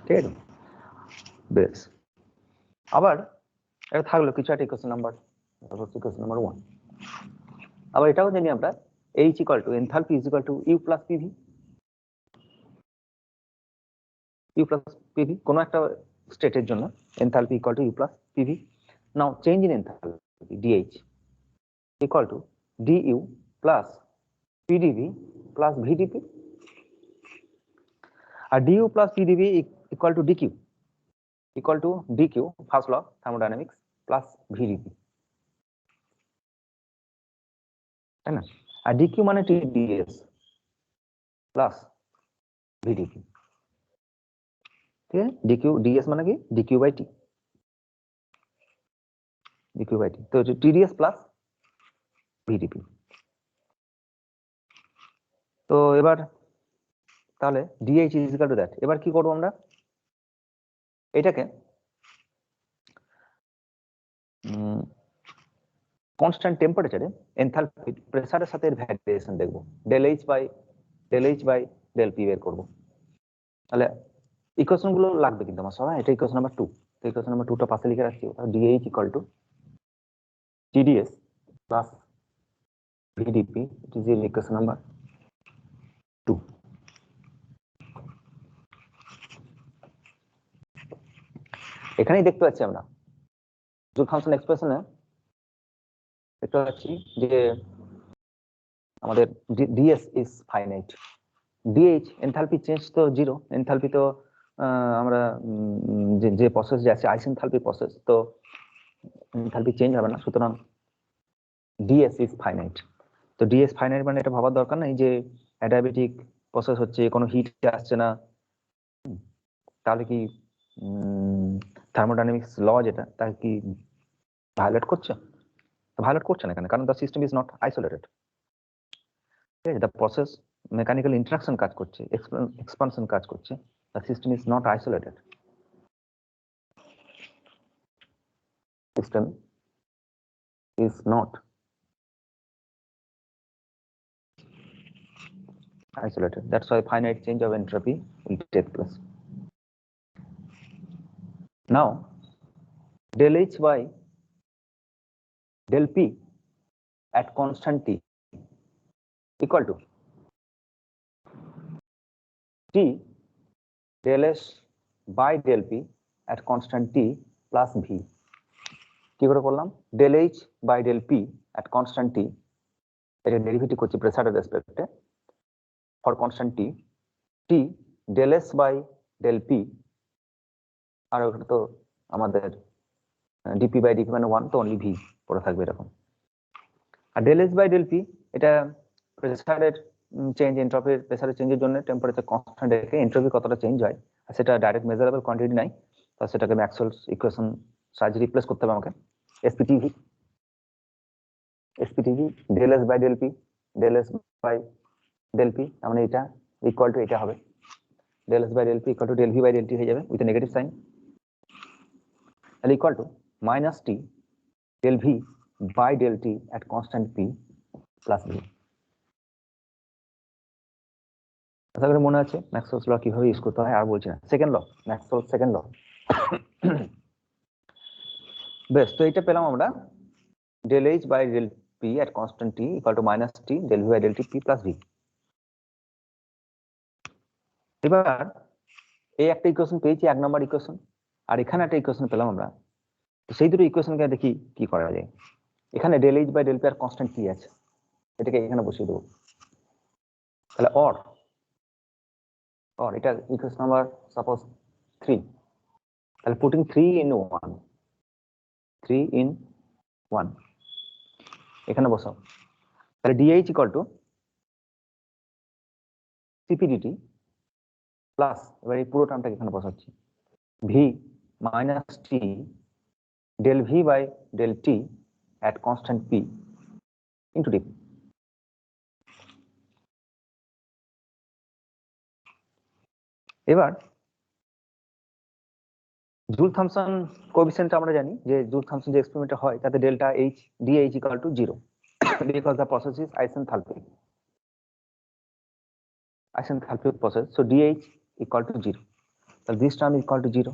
ঠিক আছে, বেশ। আবার এটা থাকলো কিছু একটা ইকুয়েশন নাম্বার 1। আবার এটাও জানি আমরা H equal to enthalpy is equal to U plus PV. U plus PV কোনো একটা স্টেটের জন্য enthalpy equal to U plus PV. Now change in enthalpy dH equal to dU plus PdV plus VdP. আর dU plus PdV equal to dQ first law thermodynamics plus VdP, তাই না? আর dQ মানে TdS plus VdP. ঠিক আছে, DQ DS মানে কি DQ by T, তো টিডিএস প্লাস ভিডিপি। তো এবার তাহলে DH is equal to that. এবার কি করবো আমরা, এটাকে কনস্ট্যান্ট টেম্পারেচারে এনথালপি প্রেসারের সাথে এর ভ্যারিয়েশন দেখবো, del H by del P বের করবো। তাহলে ইকুয়েশন গুলো লাগবে কিন্তু আমার সবাই, এটা ইকুয়েশন নাম্বার 2। তো ইকুয়েশন নাম্বার 2টা পাশে লিখে রাখছি, DH equal two TDS plus VDP, it is equation number 2। এখানেই দেখতে পাচ্ছি আমরা জুল ফাংশন এক্সপ্রেশনে দেখতে পাচ্ছি যে আমাদের DS is finite, DH enthalpy change তো 0, এনথালপি তো আমরা যে প্রসেস যে আছে আইসেনথালপি প্রসেস, তো এনথালপি চেঞ্জ হবে না, সুতরাং ডিএস ইজ ফাইনাইট। তো ডিএস ফাইনাইট মানে এটা ভাবার দরকার নাই যে অ্যাডিয়াবেটিক প্রসেস হচ্ছে, কোনো হিট আসছে না, তাহলে কি থার্মোডাইনামিক্স ল যেটা তাকে কি ভায়োলেট করছে? ভায়োলেট করছে না কেন? কারণ the system is not isolated. The process mechanical interaction কাজ করছে, এক্সপানশন কাজ করছে, the system is not isolated. System is not isolated. That's why finite change of entropy will take place. Now, del H by del P at constant T equal to T del S by del P at constant T plus V. কি করে করলাম? del H by del P at constant T, এটা derivative করছি প্রেসারের রেসপেক্টে, for constant T del S by del P, আর ওখানে তো আমাদের DP by DP মানে 1, তো অনলি ভি পড়ে থাকবে এরকম। আর del S by del P এটা প্রেসারের চেঞ্জ, এন্ট্রপির প্রেসারের চেঞ্জের জন্য টেম্পারেচার কনস্ট্যান্ট রেখে এন্ট্রপি কতটা চেঞ্জ হয় আর সেটা ডাইরেক্ট মেজারেবল কোয়ান্টিটি নাই, তো সেটাকে ম্যাক্সওয়েলস ইকুয়েশন সাহায্যে রিপ্লেস করতে হবে আমাকে। SPTV del S by del P, del S by del P মানে এটা ইকুয়াল টু এটা হবে del S by del P equal to del V by del T হয়ে যাবে উইথ নেগেটিভ সাইন, তাহলে equal to minus T del V by del T at constant P plus V। আশা করি মনে আছে Maxwell's ল কিভাবে use করতে হয়, আর বলছি না। Second law, Maxwell's second law. বেশ, তো এটা পেলাম আমরা del H by del P at constant T equal to minus T del V by del T P plus V। এবার এই একটা ইকুয়েশন পেয়েছি, 1 নম্বর ইকুয়েশন, আর এখানে একটা ইকুয়েশন পেলাম আমরা। সেই দুটো ইকুয়েশনকে দেখি কি করা যায়। এখানে del H by del P আর কনস্ট্যান্ট T আছে, এটাকে এখানে বসিয়ে দেবো। তাহলে or এটা ইকুয়েশন নাম্বার সাপোজ 3, তাহলে পুটিং 3 in 1, এখানে বসাও, তাহলে dH equal to CpdT plus, এবার এই পুরো টার্মটাকে এখানে বসাচ্ছি, V minus T del V by del T at constant p into dp। এবার জুল থমসন কোএফিসিয়েন্ট আমরা জানি যে জুল থমসন যে এক্সপেরিমেন্ট হয় তাতে delta H dH equal to 0 because the process is isenthalpic process, so dH equal to 0, so this term is equal to 0,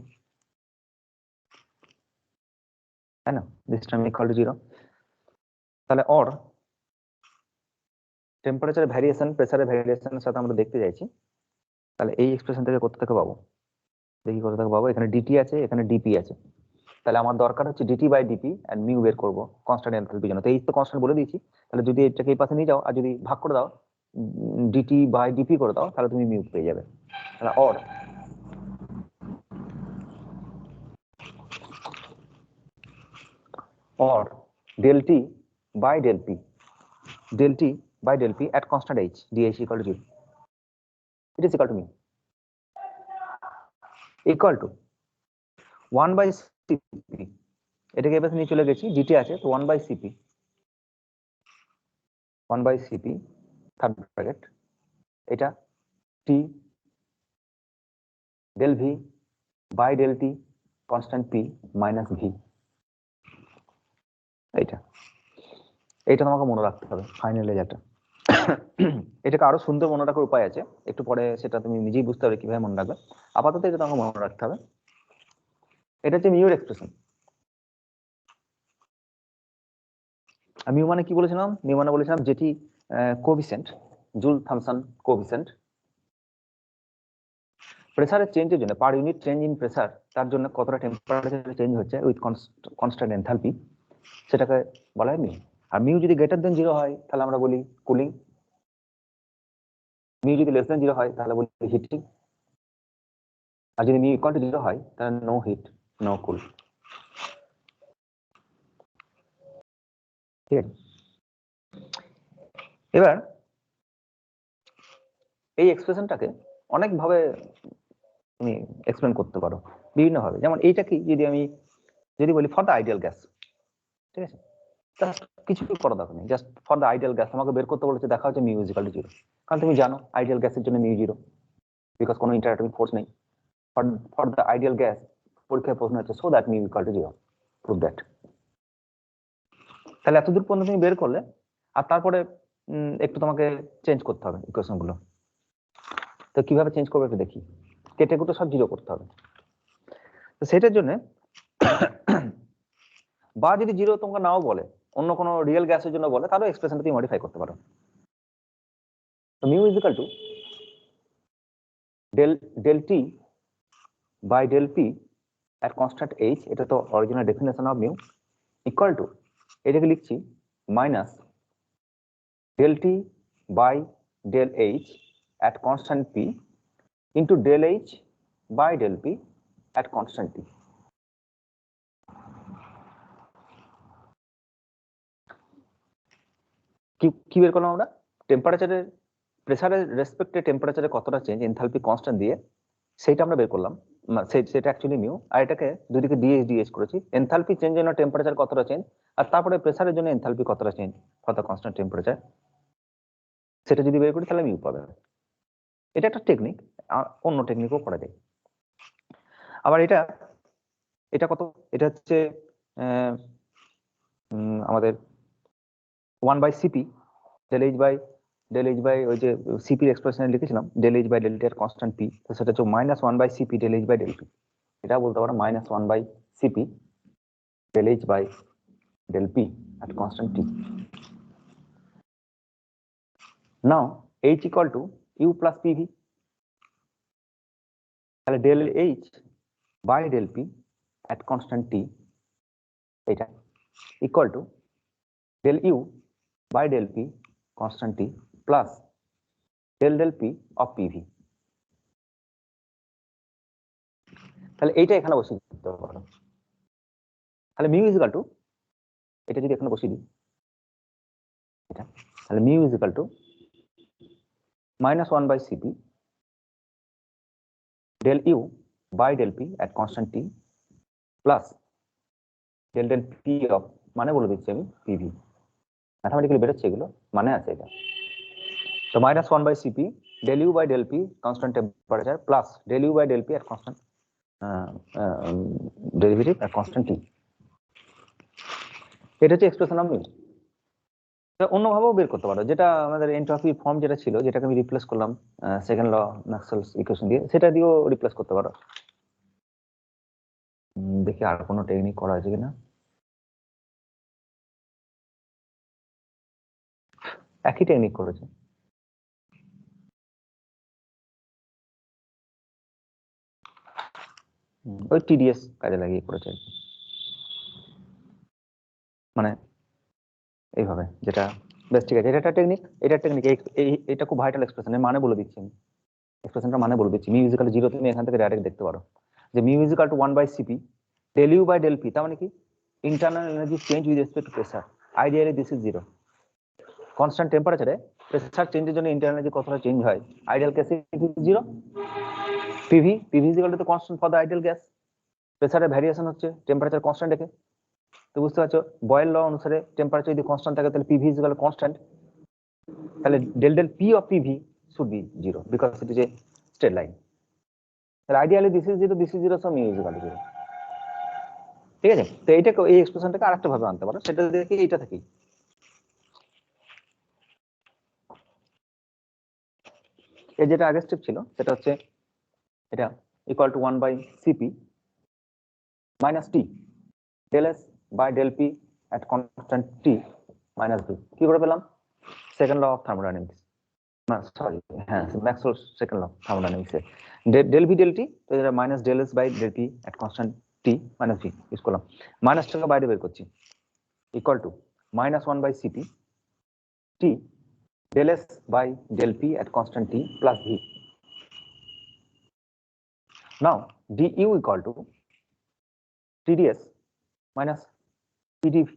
তাই না, this term equal to 0। তাহলে or temperature variation প্রেসারের ভ্যারিয়েশনের সাথে আমরা দেখতে যাচ্ছি, তাহলে এই এক্সপ্রেশন থেকে কত থেকে পাবো, দেখি কত থেকে পাবো, এখানে ডিটি আছে এখানে ডিপি আছে, তাহলে আমার দরকার হচ্ছে dT by dP and mu বের করবো কনস্ট্যান্ট এনথালপির জন্য। তো এই তো কনস্ট্যান্ট বলে দিয়েছি, তাহলে যদি এটাকে এই পাশে নিয়ে যাও আর যদি ভাগ করে দাও ডিটি বাই ডিপি করে দাও তাহলে তুমি মিউ পেয়ে যাবে। তাহলে or del t by del p at constant h dh equal to 0, it is equal to mu equal to 1 by cp, এটাকে এবার নিয়ে চলে গেছি, ডিটি আছে তো 1 by cp থার্ড ব্র্যাকেট, এটা t del v by del t constant p minus v, এইটা তোমাকে মনে রাখতে হবে ফাইনাল রেজাল্টটা। এটাকে আরো সুন্দর মনে রাখার উপায় আছে, একটু পরে সেটা তুমি নিজেই বুঝতে পারবে কিভাবে মনে রাখবে, আপাতত এটা তোমাকে মনে রাখতে হবে। এটা হচ্ছে মিউর এক্সপ্রেশন। মিউ মানে কি বলেছিলাম, মিউ মানে বলেছিলাম যেটি কোএফিসিয়েন্ট, জুল থমসন কোএফিসিয়েন্ট প্রেসারের চেঞ্জের জন্য, per unit change in pressure, তার জন্য কতটা টেম্পারেচার চেঞ্জ হচ্ছে উইথ কনস্ট্যান্ট এনথালপি, সেটাকে বলা হয় মিউ। আর মিউ যদি গ্রেটার দেন 0 হয় তাহলে আমরা বলি কুলিং, মিউ যদি লেস দেন 0 হয় তাহলে বলি হিটিং, আর যদি মিউ ইকুয়াল টু 0 হয় তাহলে নো হিট নো কুল। ঠিক আছে, এবার এই এক্সপ্রেশনটাকে অনেক ভাবে তুমি এক্সপ্লেন করতে পারো বিভিন্ন ভাবে, যেমন এইটা কি যদি বলি ফর দ্য আইডিয়াল গ্যাস, ঠিক আছে, জাস্ট কিছু করা দরকার নেই, just for the ideal gas আমাকে বের করতে বলেছে, দেখা হচ্ছে মিউ ইকুয়াল টু 0, কারণ তুমি জানো আইডিয়াল গ্যাসের জন্য মিউ 0 বিকজ কোনো ইন্টারঅ্যাক্টিভ ফোর্স নেই। ফর দ্য আইডিয়াল গ্যাস পরীক্ষায় প্রশ্ন হচ্ছে so that mu equal to 0, prove that. তাহলে এতদূর পর্যন্ত তুমি বের করলে, আর তারপরে একটু তোমাকে চেঞ্জ করতে হবে ইকুয়েশন গুলো। তো কিভাবে চেঞ্জ করবে একটু দেখি, কেটে কুটে সব 0 করতে হবে। তো সেটার জন্য বা যদি 0 তোমাকে নাও বলে, অন্য কোনো রিয়েল গ্যাসের জন্য বলে, তাহলে এক্সপ্রেশনটা তুমি মডিফাই করতে পারো। তো mu is equal to del T by del P at constant H, এটা তো original definition of mu, equal to এটাকে লিখছি minus del t by del h at constant p into del h by del p at constant t। কি বের করলাম আমরা, টেম্পারেচারের প্রেসারের রেসপেক্টে টেম্পারেচারে কতটা চেঞ্জ এনথালপি কনস্ট্যান্ট দিয়ে, সেটা আমরা বের করলাম, সেটা অ্যাকচুয়ালি মিউ, আর এটাকে দুদিকে ডিএইচ করেছি, এনথালপি চেঞ্জ জন্য টেম্পারেচার কতটা চেঞ্জ, আর তারপরে প্রেসারের জন্য এনথালপি কতটা change for the constant temperature, সেটা যদি বের করি তাহলে মিউ পাবে। এটা একটা টেকনিক, অন্য টেকনিকও করা যায়। আবার এটা কত, এটা হচ্ছে আমাদের 1 by Cp del h by ওই যে সিপির এক্সপ্রেশনে লিখেছিলাম del h by del t এর কনস্ট্যান্ট পি, তো সেটা হচ্ছে -1 by Cp del h by del p, এটা বলতে পারো -1 by Cp del h by del p at constant t। now h equal to u plus pv, তাহলে del h by del p at constant t, এটা equal to del u by del p constant t plus del p of pv। তাহলে এইটা এখানে বসিয়ে দিতে পারো, তাহলে mu is equal to, এটা যদি এখানে বসিয়ে দিই এটা তাহলে mu is equal to minus 1 by Cp del U by del P at constant T plus del P of মানে বলে দিচ্ছি আমি PV ম্যাথমেটিক্যালি বেরোচ্ছে এগুলো মানে আছে এটা তো minus 1 by Cp del U by del P constant temperature plus del U by del P at constant derivative at constant T এটা হচ্ছে এক্সপ্রেশন অফ মিউ অন্যভাবেও বের করতে পারো যেটা আমাদের এনট্রপি ফর্ম যেটা ছিল যেটাকে আমি রিপ্লেস করলাম সেকেন্ড ল ম্যাক্সওয়েলস ইকুয়েশন দিয়ে সেটা দিয়েও রিপ্লেস করতে পারো দেখি আর কোনো টেকনিক করা আছে কিনা একই টেকনিক করেছে ওই টিডিএস কাজে লাগিয়ে করেছে মানে এইভাবে যেটা বেশ ঠিক আছে এটা টেকনিক এটা খুব ভাইটাল এক্সপ্রেশন এর মানে বলে দিচ্ছি আমি এক্সপ্রেশনটা মানে বলে দিচ্ছি মিউ ইজ ইকুয়াল টু 0 তুমি এখান থেকে ডাইরেক্ট দেখতে পারো যে mu is equal to 1 by Cp del u by del p তার মানে কি internal energy change with respect to pressure ideally this is 0 constant টেম্পারেচারে প্রেসার চেঞ্জের জন্য ইন্টারনাল এনার্জি কতটা চেঞ্জ হয় আইডিয়াল কেসে it is 0 PV is equal to the constant for the ideal gas প্রেসারের ভ্যারিয়েশন হচ্ছে টেম্পারেচার কনস্ট্যান্ট রেখে তো বুঝতে পারছো বয়েল ল অনুসারে টেম্পারেচার যদি কনস্ট্যান্ট থাকে তাহলে PV is equal to constant তাহলে del p of pv should be 0 because it is a straight line তাহলে ideally this is 0 so mu is equal to 0 ঠিক আছে তো এইটাকে এই এক্সপ্রেশনটাকে আরেকটা ভাবে আনতে পারো সেটা দেখে এইটা থেকেই এই যেটা আগের স্টেপ ছিল সেটা হচ্ছে এটা equal to 1 by Cp minus T del s by del p at constant t minus b কি করে পেলাম second law of thermodynamics sorry হ্যাঁ Maxwell's second law of thermodynamics del v del t তো এটা minus del s by del p at constant t minus v use করলাম মাইনাসটাকে বাইরে বের করছি equal to minus 1 by Cp T del S by del P at constant T plus V. Now du equal to TdS minus PdV.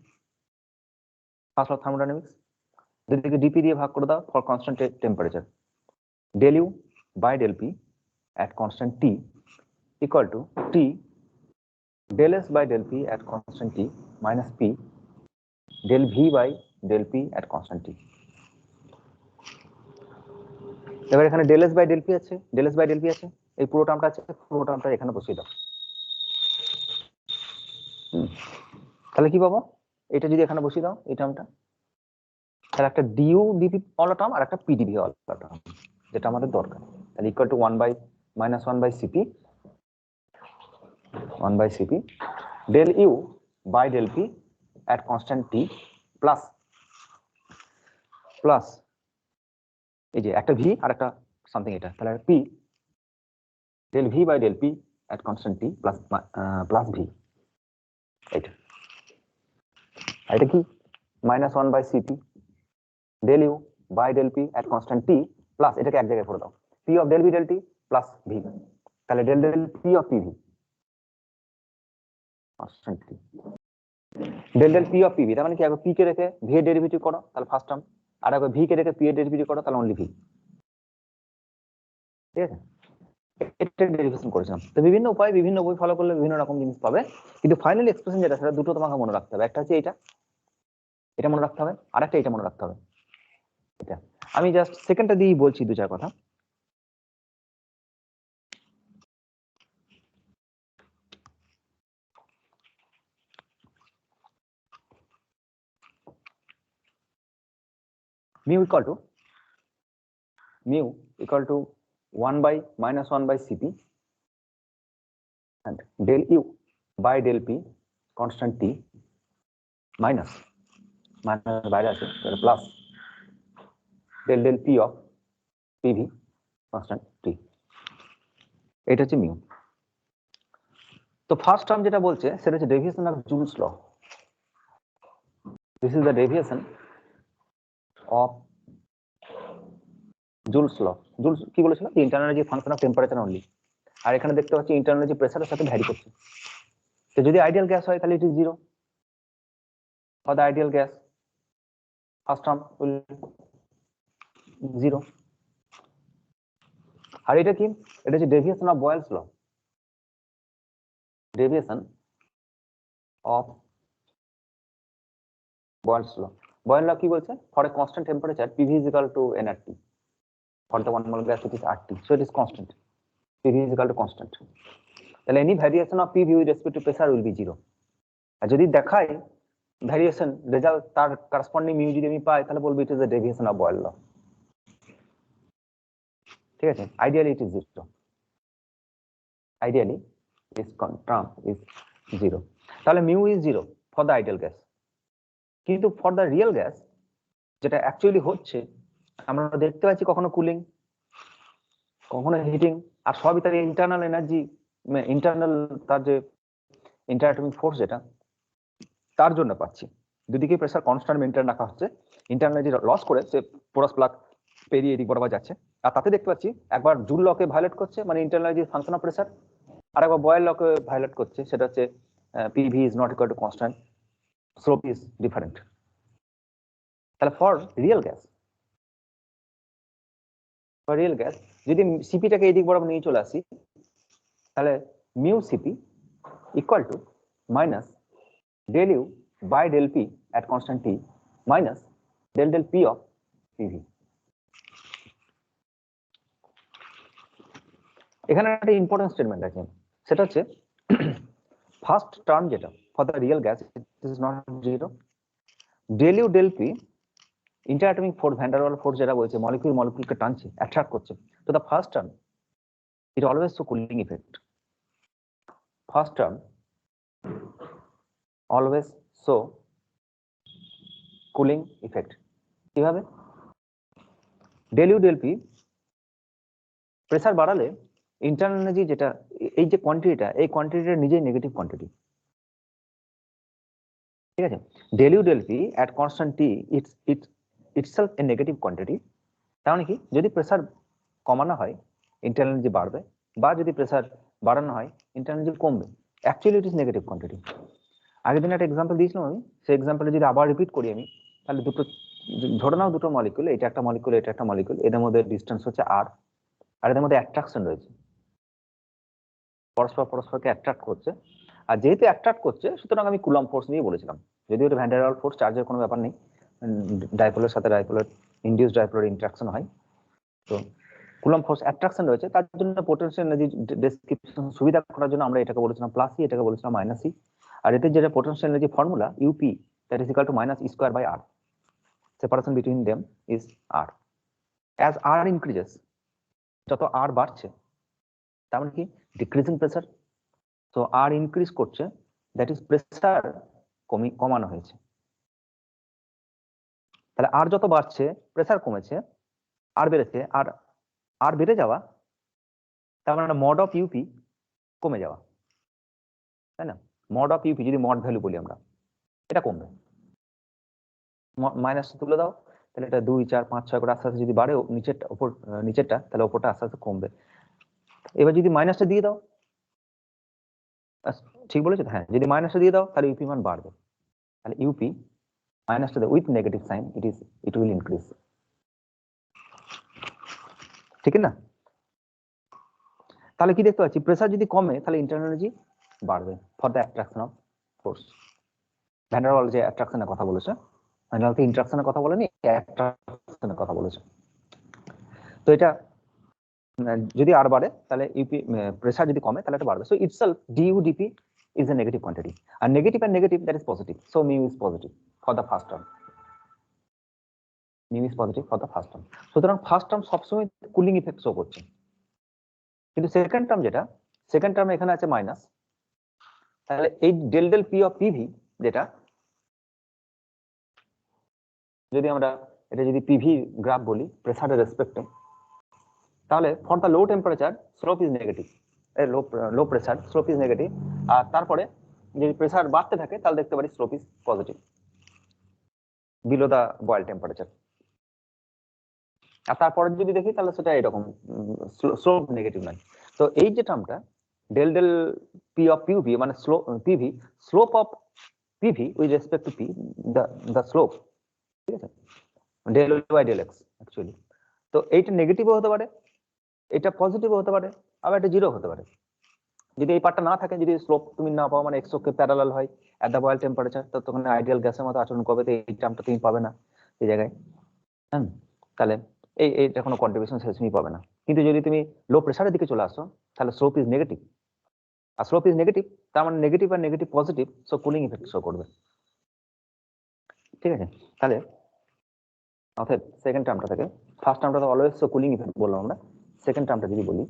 First law of thermodynamics. দিকে dP দিয়ে ভাগ করে দাও for constant temperature. Del U by del P at constant T equal to T del S by del P at constant T minus P del V by del P at constant T. এবার এখানে del S by del P আছে del S by del P আছে এই পুরো টার্মটা আছে পুরো টার্মটা এখানে বসিয়ে দাও তাহলে কি পাবো এটা যদি এখানে বসিয়ে দাও এই টার্মটা তাহলে একটা du dp অল টার্ম আর একটা pdv অল টার্ম যেটা আমাদের দরকার তাহলে equal to 1 by minus 1 by cp 1 by cp del u by del p at constant t plus plus এই যে একটা v আর একটা সামথিং এটা তাহলে p del v by del p at constant t plus v এটা কি minus 1 by cp del u by del p at constant t plus এটাকে এক জায়গায় করে দাও p of del v del t plus v তাহলে del p of pv constant t del p of pv তার মানে কি আগে p কে রেখে v এর ডেরিভেটিভ করো তাহলে ফার্স্ট টার্ম আর আগে v কে রেখে p এর ডেরিভেটিভ করো তাহলে অনলি v ঠিক আছে এটা ডেরিভেশন করেছিলাম তো বিভিন্ন উপায় বিভিন্ন বই ফলো করলে বিভিন্ন রকম জিনিস পাবে কিন্তু ফাইনালি এক্সপ্রেশন যেটা সেটা দুটো তোমাকে মনে রাখতে হবে একটা হচ্ছে এটা মনে রাখতে হবে আর একটা এটা মনে রাখতে হবে এটা আমি জাস্ট সেকেন্ডটা দিয়েই বলছি দু চার কথা mu equal to 1 by minus 1 by cp and del u by del p constant t minus বাইরে আছে plus del p of pv constant t এটা হচ্ছে মিউ তো ফার্স্ট টার্ম যেটা বলছে সেটা হচ্ছে deviation of Joule's law this is the deviation of Joule's law Joule's কি বলেছিল যে internal energy function of temperature only আর এখানে দেখতে পাচ্ছি ইন্টারনাল এনার্জি প্রেসারের সাথে ভ্যারি করছে তো যদি আইডিয়াল গ্যাস হয় তাহলে it is 0 for the ideal gas first term will 0। আর এটা কি, এটা হচ্ছে deviation of Boyle's law, deviation of Boyle's law. Boyle law কি বলছে? For a constant temperature PV is equal to nRT, for the one mole gas it is RT, so it is constant, PV is equal to constant। তাহলে any variation of PV with respect to pressure will be 0। আর যদি দেখায় variation result তার corresponding mu যদি আমি পাই, তাহলে বলবো it is the deviation of Boyle law. ঠিক আছে, ideally it is 0, ideally this term is 0। তাহলে mu is 0 for the ideal gas, কিন্তু ফর দ্য রিয়েল গ্যাস যেটা অ্যাকচুয়ালি হচ্ছে, আমরা দেখতে পাচ্ছি কখনো কুলিং, কখনো হিটিং, আর সবই তার ইন্টারনাল এনার্জি, ইন্টারনাল তার যে ইন্টারঅ্যাটমিক ফোর্স যেটা, তার জন্য পাচ্ছি। দুদিকে প্রেসার কনস্ট্যান্ট মেইনটেইন রাখা হচ্ছে, ইন্টারনাল এনার্জি লস করে সে পোরাস প্লাগ পেরিয়ে এদিক বরাবর যাচ্ছে। আর তাতে দেখতে পাচ্ছি একবার জুল লকে ভায়োলেট করছে, মানে internal energy function of pressure, আর একবার বয়েল লকে ভায়োলেট করছে, সেটা হচ্ছে PV is not equal to constant, slope is different. তাহলে for real gas, for real gas যদি সিপিটাকে এই দিক বরাবর নিয়ে চলে আসি, তাহলে mu CP equal to minus del U by del P at constant T minus del P of PV। এখানে একটা ইম্পর্টেন্ট স্টেটমেন্ট আছে, সেটা হচ্ছে ফার্স্ট টার্ম যেটা for the real gas it is not 0, del U del P interatomic force, van der Waal force যেটা বলছে molecule মলিকিউলকে টানছে, অ্যাট্রাক্ট করছে, তো the first term it always show cooling effect, first term always show cooling effect. কিভাবে? del U del P pressure বাড়ালে internal energy যেটা, এই যে কোয়ান্টিটিটা, এই কোয়ান্টিটিটা নিজেই নেগেটিভ কোয়ান্টিটি। ঠিক আছে, del U del P at constant T it's itself a negative quantity। তার মানে কি, যদি প্রেসার কমানো হয় ইন্টারনাল এনার্জি বাড়বে, বা যদি প্রেসার বাড়ানো হয় ইন্টারনাল এনার্জি কমবে, actually it is negative quantity. আগের দিন একটা এক্সাম্পল দিয়েছিলাম আমি, সেই এক্সাম্পলে যদি আবার রিপিট করি আমি, তাহলে দুটো ধরে নাও, দুটো মলিকিউল, এটা একটা মলিকিউল, এটা একটা মলিকিউল, এদের মধ্যে ডিস্টেন্স হচ্ছে r, আর এদের মধ্যে অ্যাট্রাকশন রয়েছে, পরস্পর পরস্পরকে অ্যাট্রাক্ট করছে। আর যেহেতু অ্যাট্রাক্ট করছে, সুতরাং আমি কুলম্ব ফোর্স নিয়ে বলেছিলাম, যদিও এটা ভ্যান ডার ওয়াল ফোর্স, চার্জের কোনো ব্যাপার নেই, ডাইপোলের সাথে ডাইপোলের ইনডিউসড ডাইপোলের ইন্টারাকশন হয়, তো কুলম্ব ফোর্স অ্যাট্রাকশন রয়েছে, তার জন্য পোটেনশিয়াল এনার্জি ডেসক্রিপশন সুবিধা করার জন্য আমরা এটাকে বলেছিলাম প্লাস ই, এটাকে বলেছিলাম মাইনাস ই। আর এতে যেটা potential energy formula UP that is equal to minus e square by r, separation between them is r. As r increases, যত আর বাড়ছে, তার মানে কি ডিক্রিজিং প্রেসার, তো আর ইনক্রিজ করছে, দ্যাট ইজ প্রেসার কমানো হয়েছে। তাহলে আর যত বাড়ছে প্রেসার কমেছে, আর বেড়েছে, আর আর বেড়ে যাওয়া, তার মানে মড অফ ইউপি কমে যাওয়া, তাই না? মড অফ ইউপি যদি মড ভ্যালু বলি আমরা, এটা কমবে, মাইনাস তুলে দাও, তাহলে এটা 2 4 5 6 করে আস্তে আস্তে যদি বাড়ে নিচেরটা উপর, নিচেরটা, তাহলে উপরটা আস্তে আস্তে কমবে। এবার যদি মাইনাসটা দিয়ে দাও, ঠিক বলেছো? হ্যাঁ, যদি মাইনাসটা দিয়ে দাও তাহলে ইউপি মান বাড়বে, তাহলে ইউপি মাইনাসটা with negative sign it will increase, ঠিক না? তাহলে কি দেখতে পাচ্ছি, প্রেসার যদি কমে তাহলে ইন্টারনাল এনার্জি বাড়বে for the attraction of force. Van der Waal যে অ্যাট্রাকশনের কথা বলেছে, ভ্যান ডার ওয়াল তো ইন্টারাকশনের কথা বলেনি, অ্যাট্রাকশনের কথা বলেছে। তো এটা যদি আর বাড়ে তাহলে ইউপি, প্রেসার যদি কমে তাহলে এটা বাড়বে, so itself DU DP is a negative quantity, আর negative and negative that is positive, so mu is positive for the first term, mu is positive for the first term. সুতরাং first term সবসময় cooling effect show করছে, কিন্তু second term যেটা, second term এখানে আছে minus, তাহলে এই del P of PV যেটা, যদি আমরা এটা যদি পিভি গ্রাফ বলি প্রেসারের রেসপেক্টে, তাহলে for the low temperature slope is negative, low pressure slope is negative, আর তারপরে যদি প্রেসার বাড়তে থাকে তাহলে দেখতে পারি slope is positive below the Boyle temperature. আর তারপরে যদি দেখি তাহলে সেটা এরকম স্লোপ নেগেটিভ নয়। তো এই যে টার্মটা del P অফ PV মানে slope PV, slope of PV with respect to P, the slope ঠিক আছে, del Y del X actually. তো এইটা নেগেটিভও হতে পারে, এটা পজিটিভও হতে পারে, আবার এটা জিরো হতে পারে। যদি এই পার্টটা না থাকে, যদি স্লোপ তুমি না পাও, মানে এক্স অক্ষে প্যারালাল হয় এট দ্য বয়েল টেম্পারেচার, তো তখন আইডিয়াল গ্যাসের মতো আচরণ করবে, তো এই টার্মটা তুমি পাবে না এই জায়গায়। হ্যাঁ, তাহলে এইটা কোনো কন্ট্রিবিউশন তুমি পাবে না। কিন্তু যদি তুমি লো প্রেসারের দিকে চলে আসো, তাহলে স্লোপ ইজ নেগেটিভ, আর স্লোপ ইজ নেগেটিভ, তার মানে নেগেটিভ আর negative positive, so cooling effect show করবে। ঠিক আছে, তাহলে অর্থাৎ সেকেন্ড টার্মটা থেকে, ফার্স্ট টার্মটা তো অলওয়েজ শো কুলিং ইফেক্ট বললাম আমরা, সেকেন্ড টার্মটা যদি বলি,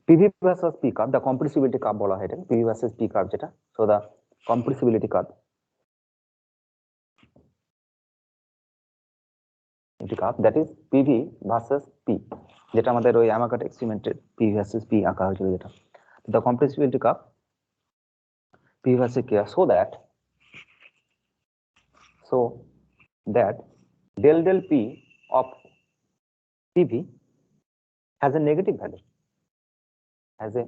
PV versus P curve, the compressibility curve বলা হয় এটাকে, PV versus P curve যেটা, so the compressibility curve, that is PV versus P, যেটা আমাদের ওই আমাকাট এক্সপেরিমেন্টের PV versus P আঁকা হয়েছিল যেটা, the compressibility curve PV versus P, so that del del P of PV has a negative value, has a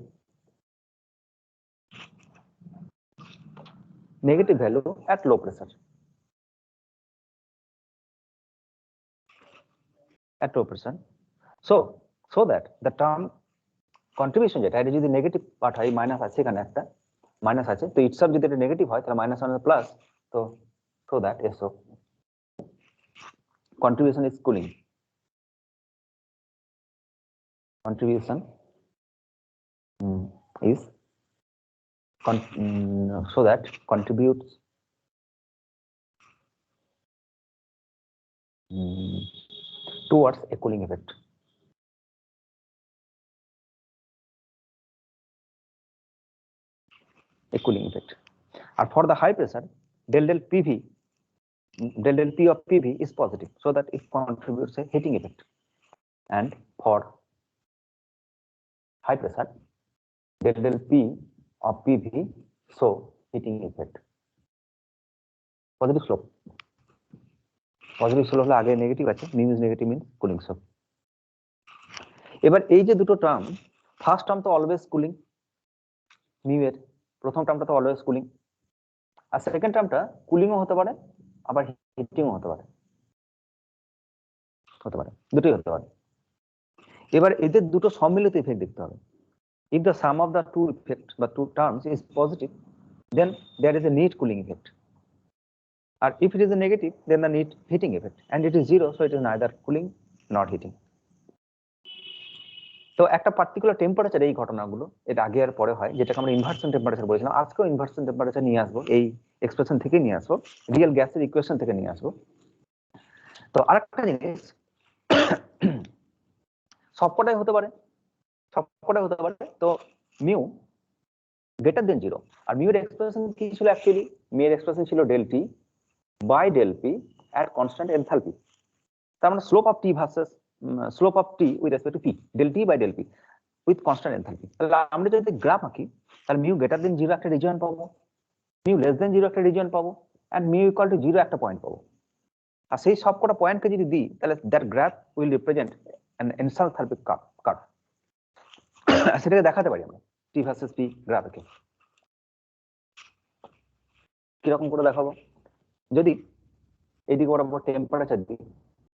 negative value at low pressure, at low pressure, so that the term contribution যেটা, এটা যদি negative part হয়, minus আছে এখানে একটা minus আছে, তো itself যদি এটা নেগেটিভ হয় তাহলে মাইনাস মানে প্লাস, তো so that so contribution is cooling, contribution is so that contributes towards a cooling effect. A cooling effect. And for the high pressure, del del PV, del del P of PV is positive, so that it contributes a heating effect. And for high pressure, del del P of PV so heating effect. Positive slope. Positive slope হলে আগে negative আছে, mu is negative mean cooling slope. এবার এই যে দুটো টার্ম, first term তো always cooling, mu এর প্রথম টার্মটা তো অলওয়েজ কুলিং, আর সেকেন্ড টার্মটা কুলিংও হতে পারে আবার হিটিংও হতে পারে, দুটোই হতে পারে। এবার এদের দুটো সম্মিলিত ইফেক্ট দেখতে হবে। If the sum of the two effects বা two terms is positive, then there is a neat cooling effect. And if it is a negative, then the neat heating effect. And it is zero, so it is neither cooling nor heating. তো একটা particular temperature, এই ঘটনাগুলো এর আগে আর পরে হয়, যেটাকে আমরা ইনভার্সন টেম্পারেচার বলেছিলাম, আজকেও ইনভার্সন টেম্পারেচার নিয়ে আসবো, এই এক্সপ্রেশন থেকে নিয়ে আসবো, রিয়েল গ্যাসের ইকুয়েশন থেকে নিয়ে আসবো। তো আরেকটা জিনিস, সবকটাই হতে পারে, তো মিউ গ্রেটার দেন জিরো, আর মিউর এক্সপ্রেশন কি ছিল অ্যাকচুয়ালি? মিউর এক্সপ্রেশন ছিল del T by del P at constant enthalpy. তার মানে slope of T versus slope of T with respect to P, del T by del P with constant enthalpy. তাহলে আমরা যদি গ্রাফ আঁকি, তাহলে মিউ গ্রেটার দেন জিরো একটা region পাবো, mu less than zero একটা রিজিয়ন পাবো, and mu equal to zero একটা পয়েন্ট পাবো। আর সেই সবকটা পয়েন্টকে যদি দিই, তাহলে that graph will represent an enthalpic curve. সেটাকে দেখাতে পারি আমরা টি ভার্সেস পি গ্রাফকে। কিরকম করে দেখাবো? যদি এইদিকে বরাবর টেম্পারেচার দিই,